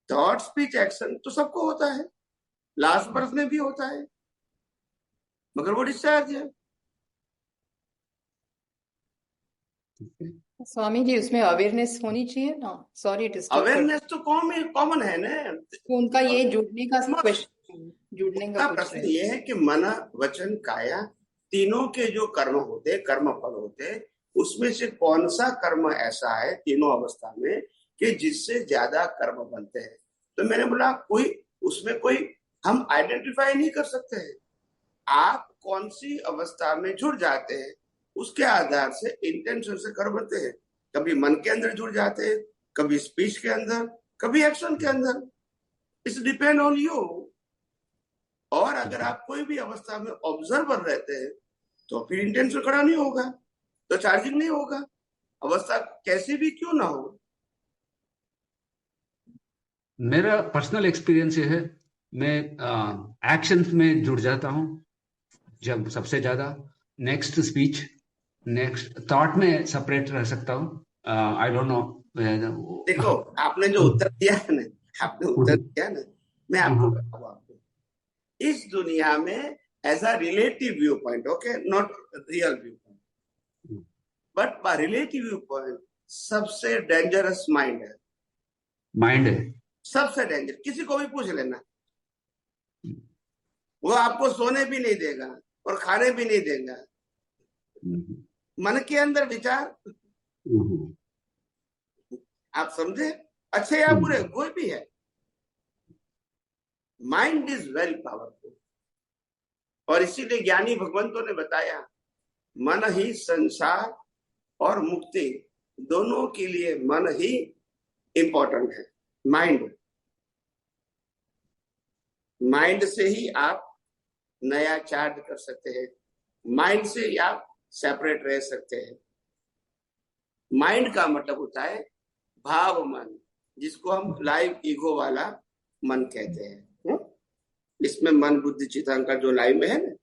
thought, speech, action तो सबको होता है, लास्ट बर्थ में भी होता है, मगर वो डिस्चार्ज है। स्वामी जी, उसमें अवेयरनेस होनी चाहिए ना। सॉरी, अवेयरनेस तो कॉमन है ना। तो उनका ये जुड़ने का प्रश्न ये है कि मन, वचन, काया तीनों के जो कर्म होते, कर्म फल होते, उसमें से कौन सा कर्म ऐसा है तीनों अवस्था में कि जिससे ज्यादा कर्म बनते हैं? तो मैंने बोला उसमें कोई हम आइडेंटिफाई नहीं कर सकते हैं। आप कौन सी अवस्था में जुड़ जाते हैं उसके आधार से इंटेंशन से कर्म बनते हैं। कभी मन के अंदर जुड़ जाते हैं, कभी स्पीच के अंदर, कभी एक्शन के अंदर। It's depend on you. और अगर आप कोई भी अवस्था में ऑब्जर्वर रहते हैं तो फिर इंटेंशन खड़ा नहीं होगा, तो चार्जिंग नहीं होगा, अवस्था कैसी भी क्यों ना हो। मेरा पर्सनल एक्सपीरियंस ये है, मैं एक्शन में जुड़ जाता हूँ जब सबसे ज्यादा, नेक्स्ट स्पीच, नेक्स्ट थॉट में सेपरेट रह सकता हूँ, I don't know. देखो, आपने जो उत्तर दिया है ना, मैं आपको बताऊँ, आपको इस दुनिया में as a relative view point, okay, not real view point, but by relative view point सबसे डेंजरस माइंड है। माइंड है सबसे डेंजर, किसी को भी पूछ लेना, वो आपको सोने भी नहीं देगा और खाने भी नहीं देगा। मन के अंदर विचार, आप समझे, अच्छे या बुरे, कोई भी है, माइंड इज वेरी पावरफुल। और इसीलिए ज्ञानी भगवंतों ने बताया, मन ही संसार और मुक्ति दोनों के लिए मन ही इंपॉर्टेंट है। माइंड से ही आप नया चार्ज कर सकते हैं, माइंड से ही आप सेपरेट रह सकते हैं। माइंड का मतलब होता है भाव मन, जिसको हम लाइव ईगो वाला मन कहते हैं। इसमें मन बुद्धि चित्त अहंकार जो लाइव में है ना,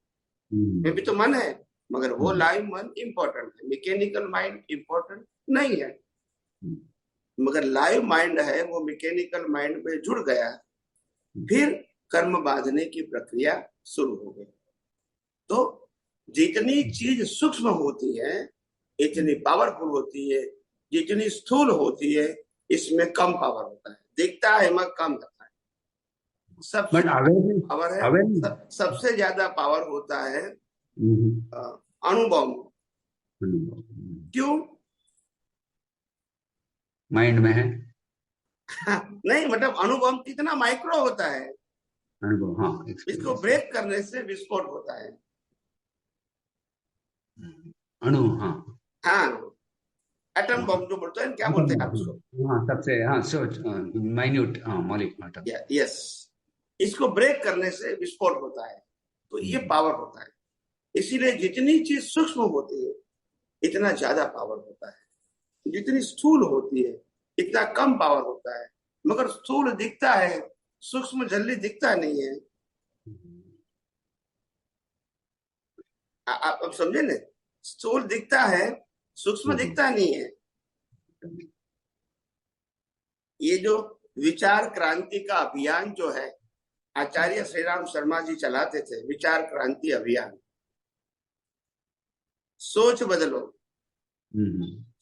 में भी तो मन है, मगर वो लाइव मन इंपॉर्टेंट है, मैकेनिकल माइंड इंपॉर्टेंट नहीं है। मगर लाइव माइंड है, वो मैकेनिकल माइंड में जुड़ गया, फिर कर्म बांधने की प्रक्रिया शुरू हो गई। तो जितनी चीज सूक्ष्म होती है, इतनी पावरफुल होती है, जितनी स्थूल होती है, इसमें कम पावर होता है, दिखता है मगर कम होता है। सबसे पावर है, सबसे ज्यादा पावर होता है अणुबॉम्ब। क्यों? माइंड में है। नहीं, मतलब अणुबॉम्ब कितना माइक्रो होता है, हाँ, इसको ब्रेक करने से विस्फोट होता है। अणु, हाँ हाँ, एटम बॉम्ब जो बोलते हैं, क्या बोलते हैं आप उसको? हाँ, सबसे, हाँ, सो माइन्यूट मॉलिक्यूल। यस, इसको ब्रेक करने से विस्फोट होता है। तो ये पावर होता है। इसीलिए जितनी चीज सूक्ष्म होती है, इतना ज्यादा पावर होता है। जितनी स्थूल होती है, इतना कम पावर होता है। मगर स्थूल दिखता है, सूक्ष्म जल्दी दिखता नहीं है। आप अब समझे ना, स्थूल दिखता है, सूक्ष्म दिखता नहीं है। ये जो विचार क्रांति का अभियान जो है, आचार्य श्री राम शर्मा जी चलाते थे, विचार क्रांति अभियान। सोच बदलो,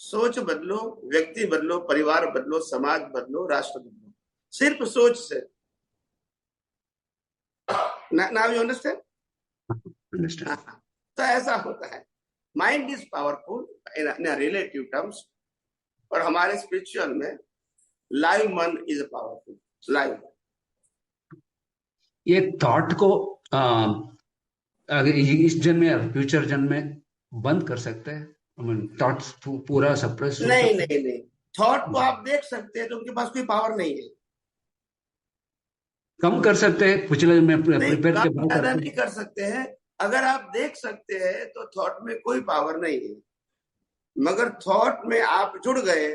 सोच बदलो, व्यक्ति बदलो, परिवार बदलो, समाज बदलो, राष्ट्र बदलो, सिर्फ सोच से। Now you understand? तो ऐसा होता है, mind is powerful in relative terms, और हमारे स्पिरिचुअल में लाइव मन इज पावरफुल। लाइव ये थॉट को इस जन्म में, फ्यूचर जन्म में बंद कर सकते हैं? थॉट्स पूरा सप्रेस? नहीं, थॉट को आप देख सकते हैं, तो उनके पास कोई पावर नहीं है। कम कर सकते हैं, पिछले में प्रिपेयर के बाद ज्यादा नहीं कर सकते हैं। अगर आप देख सकते हैं तो थॉट में कोई पावर नहीं है। मगर थॉट में आप जुड़ गए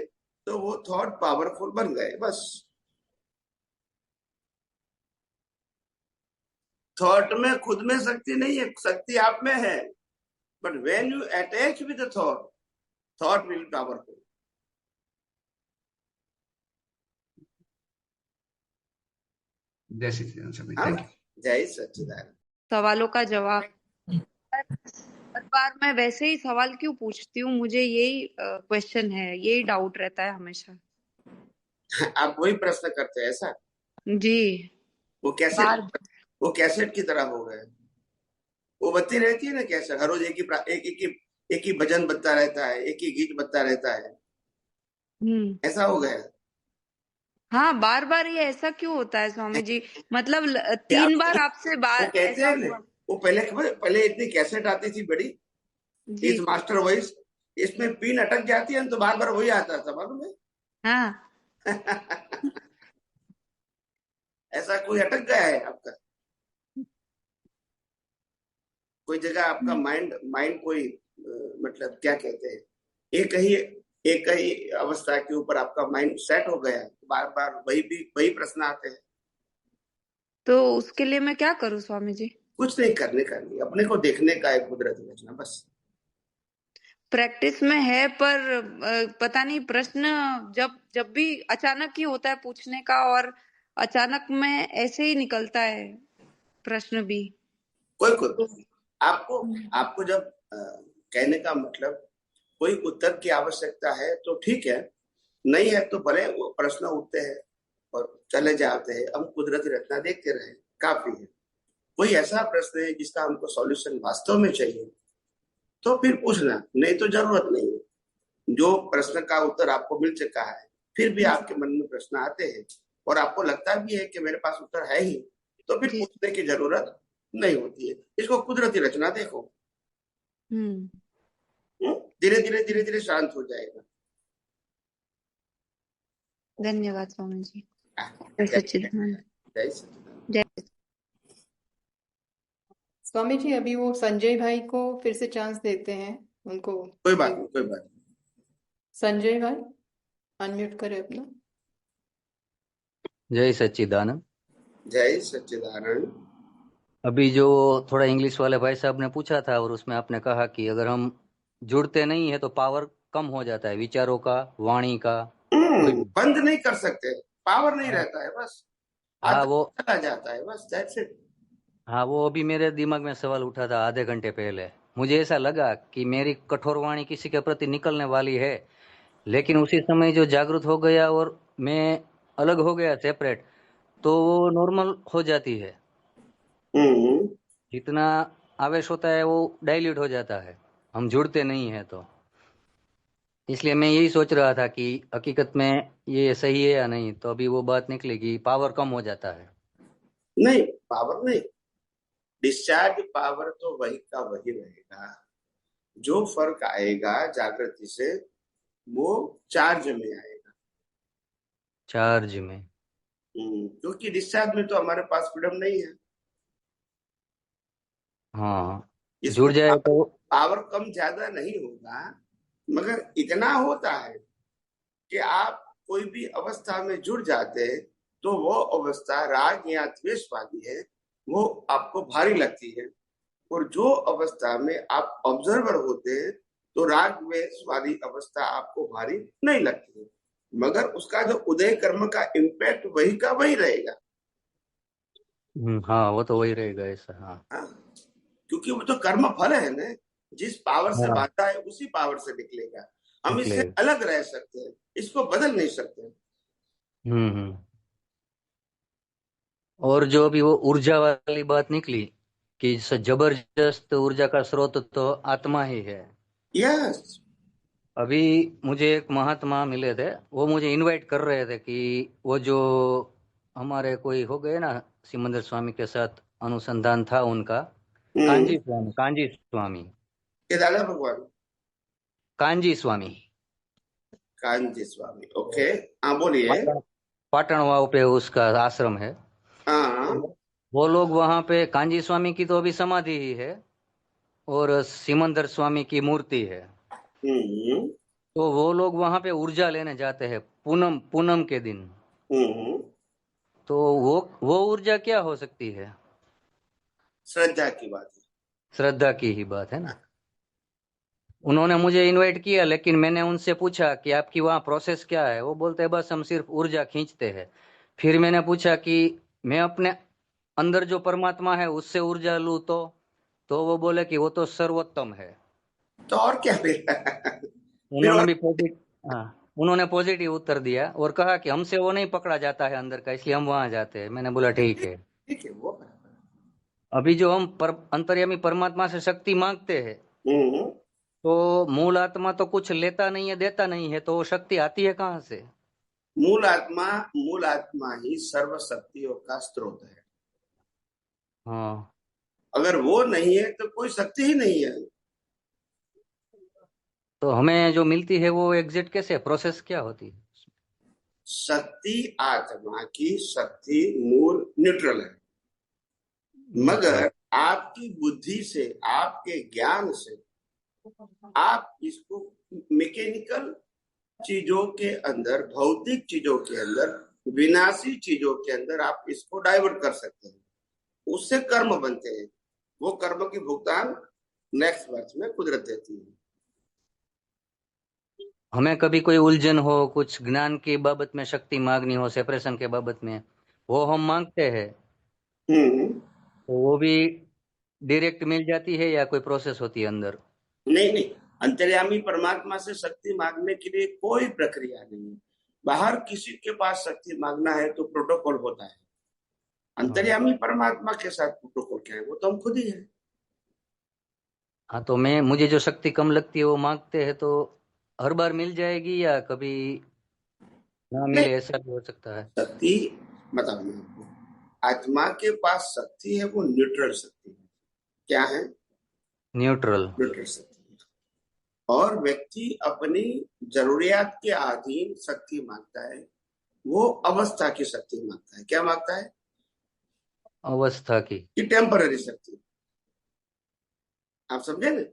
तो वो थॉट पावरफुल बन गए, बस। थॉट में खुद में शक्ति नहीं है, शक्ति आप में है। But when you attach with the thought, thought will be powerful. जय सच्चिदानंद। जय सच्चिदानंद। सवालों का जवाब। हर बार मैं वैसे ही सवाल क्यों पूछती हूँ, मुझे यही क्वेश्चन है, यही डाउट रहता है हमेशा। आप वही प्रश्न करते हैं ऐसा? जी। वो कैसेट की तरह हो गए। वो बत्ती रहती है ना कैसेट, हर रोज एक ही भजन बजता रहता है, एक ही गीत बजता रहता है। ऐसा हो गया। हाँ, बार बार ये ऐसा क्यों होता है स्वामी जी? मतलब 3 बार आपसे बात कहते हैं ना, वो पहले इतनी कैसेट आती थी बड़ी, इस मास्टर वॉइस, इसमें पिन अटक जाती है तो बार बार वही आता था, मालूम है? हाँ। ऐसा कोई अटक गया है आपका? कोई जगह आपका माइंड कोई मतलब क्या कहते हैं, एक ही अवस्था के ऊपर आपका माइंड सेट हो गया, बार बार वही प्रश्न आते हैं। तो उसके लिए मैं क्या करूं स्वामी जी? कुछ नहीं करने का, नहीं, अपने को देखने का एक कुदरती रचना, बस। प्रैक्टिस में है, पर पता नहीं प्रश्न जब भी अचानक ही होता है पूछने का, और अचानक में ऐसे ही निकलता है प्रश्न भी। कोई आपको आपको जब कहने का मतलब कोई उत्तर की आवश्यकता है तो ठीक है, नहीं है तो भले वो प्रश्न उठते हैं और चले जाते हैं, हम कुदरती रचना देखते रहे, काफी है। कोई ऐसा प्रश्न है जिसका हमको सॉल्यूशन वास्तव में चाहिए तो फिर पूछना, नहीं तो जरूरत नहीं है। जो प्रश्न का उत्तर आपको मिल चुका है फिर भी आपके मन में प्रश्न आते हैं और आपको लगता भी है कि मेरे पास उत्तर है ही, तो फिर पूछने की जरूरत नहीं होती है। इसको कुदरती रचना देखो, धीरे धीरे शांत हो जाएगा। धन्यवाद स्वामी जी। जय सच्चिदानंद। जय सच्चिदानंद। जय स्वामी जी, अभी वो संजय भाई को फिर से चांस देते हैं उनको। कोई बात नहीं। संजय भाई अनम्यूट करें अपना। जय सच्चिदानंद। जय सच्चिदानंद। अभी जो थोड़ा इंग्लिश वाले भाई साहब ने पूछा था और उसमें आपने कहा कि अगर हम जुड़ते नहीं है तो पावर कम हो जाता है विचारों का, वाणी का। बंद नहीं कर सकते, पावर नहीं रहता है, बस वो चला जाता है, बस दैट्स इट। हाँ, वो अभी मेरे दिमाग में सवाल उठा था आधे घंटे पहले। मुझे ऐसा लगा कि मेरी कठोर वाणी किसी के प्रति निकलने वाली है, लेकिन उसी समय जो जागृत हो गया और मैं अलग हो गया, सेपरेट, तो वो नॉर्मल हो जाती है। जितना आवेश होता है वो डाइल्यूट हो जाता है, हम जुड़ते नहीं है तो। इसलिए मैं यही सोच रहा था कि हकीकत में ये सही है या नहीं, तो अभी वो बात निकलेगी पावर कम हो जाता है। नहीं, पावर नहीं, डिस्चार्ज पावर तो वही का वही रहेगा। जो फर्क आएगा जागृति से वो चार्ज में आएगा। चार्ज में? क्योंकि डिस्चार्ज में तो हमारे पास फ्रीडम नहीं है। हाँ, जुड़ जाए तो पावर कम ज्यादा नहीं होगा, मगर इतना होता है कि आप कोई भी अवस्था में जुड़ जाते हैं तो वो अवस्था राग या द्वेष वाली है, वो आपको भारी लगती है। और जो अवस्था में आप ऑब्जर्वर होते हैं तो राग द्वेष वाली अवस्था आपको भारी नहीं लगती है, मगर उसका जो उदय कर्म का इम्पैक्ट वही का वही रहेगा। हाँ, वो तो वही रहेगा ऐसा। हाँ, क्योंकि वो तो कर्म फल है ना, जिस पावर से बांधा है उसी पावर से निकलेगा। हम इससे अलग रह सकते हैं, इसको बदल नहीं सकते। और जो अभी वो ऊर्जा वाली बात निकली कि जबरदस्त ऊर्जा का स्रोत तो आत्मा ही है। यस। अभी मुझे एक महात्मा मिले थे, वो मुझे इनवाइट कर रहे थे कि वो जो हमारे कोई हो गए ना सिमंदर स्वामी के साथ अनुसंधान था उनका, कांजी स्वामी केदारनाथ भगवान, कांजी स्वामी, ओके, हाँ बोलिए। पाटण वाव पे उसका आश्रम है। वो लोग वहां पे, कांजी स्वामी की तो अभी समाधि ही है और सिमंदर स्वामी की मूर्ति है। तो वो लोग वहां पे ऊर्जा लेने जाते हैं पूनम के दिन। तो वो ऊर्जा क्या हो सकती है? श्रद्धा की बात है। श्रद्धा की ही बात है ना। उन्होंने मुझे इनवाइट किया, लेकिन मैंने उनसे पूछा कि आपकी वहाँ प्रोसेस क्या है। वो बोलते हैं बस हम सिर्फ ऊर्जा खींचते हैं। फिर मैंने पूछा कि मैं अपने अंदर जो परमात्मा है उससे ऊर्जा लूं तो वो बोले कि वो तो सर्वोत्तम है। तो और क्या? उन्होंने पॉजिटिव उत्तर दिया और कहा कि हमसे वो नहीं पकड़ा जाता है अंदर का, इसलिए हम वहां जाते हैं। मैंने बोला ठीक है। वो अभी जो हम अंतर्यामी परमात्मा से शक्ति मांगते हैं तो मूल आत्मा तो कुछ लेता नहीं है, देता नहीं है, तो वो शक्ति आती है कहाँ से? मूल आत्मा ही सर्व शक्तियों का स्रोत है। हाँ, अगर वो नहीं है तो कोई शक्ति ही नहीं है। तो हमें जो मिलती है वो एग्जिट कैसे, प्रोसेस क्या होती है? शक्ति आत्मा की शक्ति मूल न्यूट्रल है, मगर आपकी बुद्धि से, आपके ज्ञान से आप इसको मैकेनिकल चीजों के अंदर, भौतिक चीजों के अंदर, विनाशी चीजों के अंदर आप इसको डाइवर्ट कर सकते हैं। उससे कर्म बनते हैं, वो कर्म की भुगतान नेक्स्ट बर्थ में कुदरत देती है। हमें कभी कोई उलझन हो, कुछ ज्ञान की बाबत में शक्ति मांगनी हो, सेपरेशन के बाबत में, वो हम मांगते हैं तो वो भी डायरेक्ट मिल जाती है या कोई प्रोसेस होती है अंदर? नहीं नहीं, अंतर्यामी परमात्मा से शक्ति मांगने के लिए कोई प्रक्रिया नहीं है। बाहर किसी के पास शक्ति मांगना है तो प्रोटोकॉल होता है। अंतर्यामी परमात्मा के साथ प्रोटोकॉल क्या है, वो तो हम खुद ही है। हाँ, तो मुझे जो शक्ति कम लगती है वो मांगते हैं तो हर बार मिल जाएगी या कभी ना मिले, ऐसा भी हो सकता है? शक्ति बताओ मैं आपको, आत्मा के पास शक्ति है वो न्यूट्रल शक्ति है। क्या है? न्यूट्रल शक्ति है। और व्यक्ति अपनी जरूरियात के अधीन शक्ति मांगता है, वो अवस्था की शक्ति मांगता है। क्या मांगता है? अवस्था की, टेम्पररी शक्ति। आप समझे ना?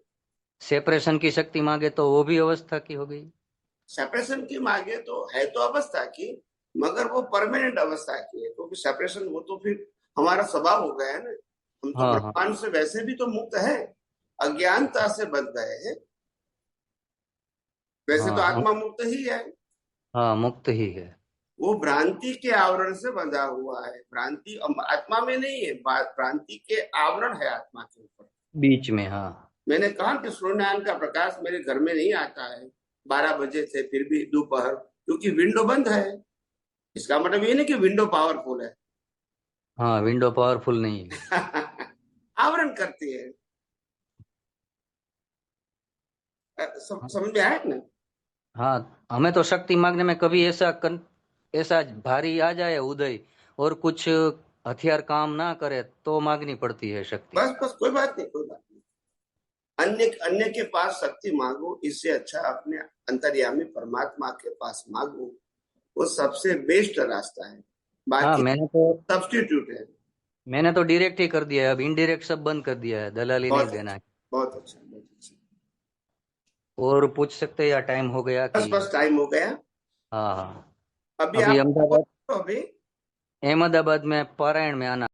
सेपरेशन की शक्ति मांगे तो वो भी अवस्था की हो गई। सेपरेशन की मांगे तो है तो अवस्था की, मगर वो परमानेंट अवस्था की है, क्योंकि सेपरेशन वो तो फिर हमारा स्वभाव हो गया है ना। हम तो ब्रह्मांड से वैसे भी तो मुक्त है, अज्ञानता से बंध गए हैं। वैसे तो आत्मा मुक्त ही है। हाँ, मुक्त ही है। वो भ्रांति के आवरण से बंधा हुआ है। भ्रांति आत्मा में नहीं है, भ्रांति के आवरण है आत्मा के ऊपर, बीच में। हाँ, मैंने कहा कि सूर्यनारायण का प्रकाश मेरे घर में नहीं आता है। 12 बजे थे फिर भी दोपहर, क्योंकि विंडो बंद है। इसका मतलब ये नहीं कि विंडो पावरफुल है। हाँ, विंडो पावरफुल नहीं है। आवरण करती है। समझ में आया ना? हाँ, हमें तो शक्ति मांगने में कभी ऐसा भारी आ जाए उदय और कुछ हथियार काम ना करे तो मांगनी पड़ती है शक्ति। बस कोई बात नहीं, कोई बात नहीं। अन्य के पास शक्ति मांगो, इससे अच्छा अपने अंतर्यामी परमात्मा के पास मांगो। वो सबसे बेस्ट रास्ता है। बाकी मैंने तो सब्स्टिट्यूट है। मैंने तो डायरेक्ट ही कर दिया है, अब इनडायरेक्ट सब बंद कर दिया है, दलाली नहीं देना है। बहुत अच्छा, बहुत अच्छा। और पूछ सकते हैं या टाइम हो गया? बस टाइम हो गया। हाँ, अभी अहमदाबाद में पारायण में आना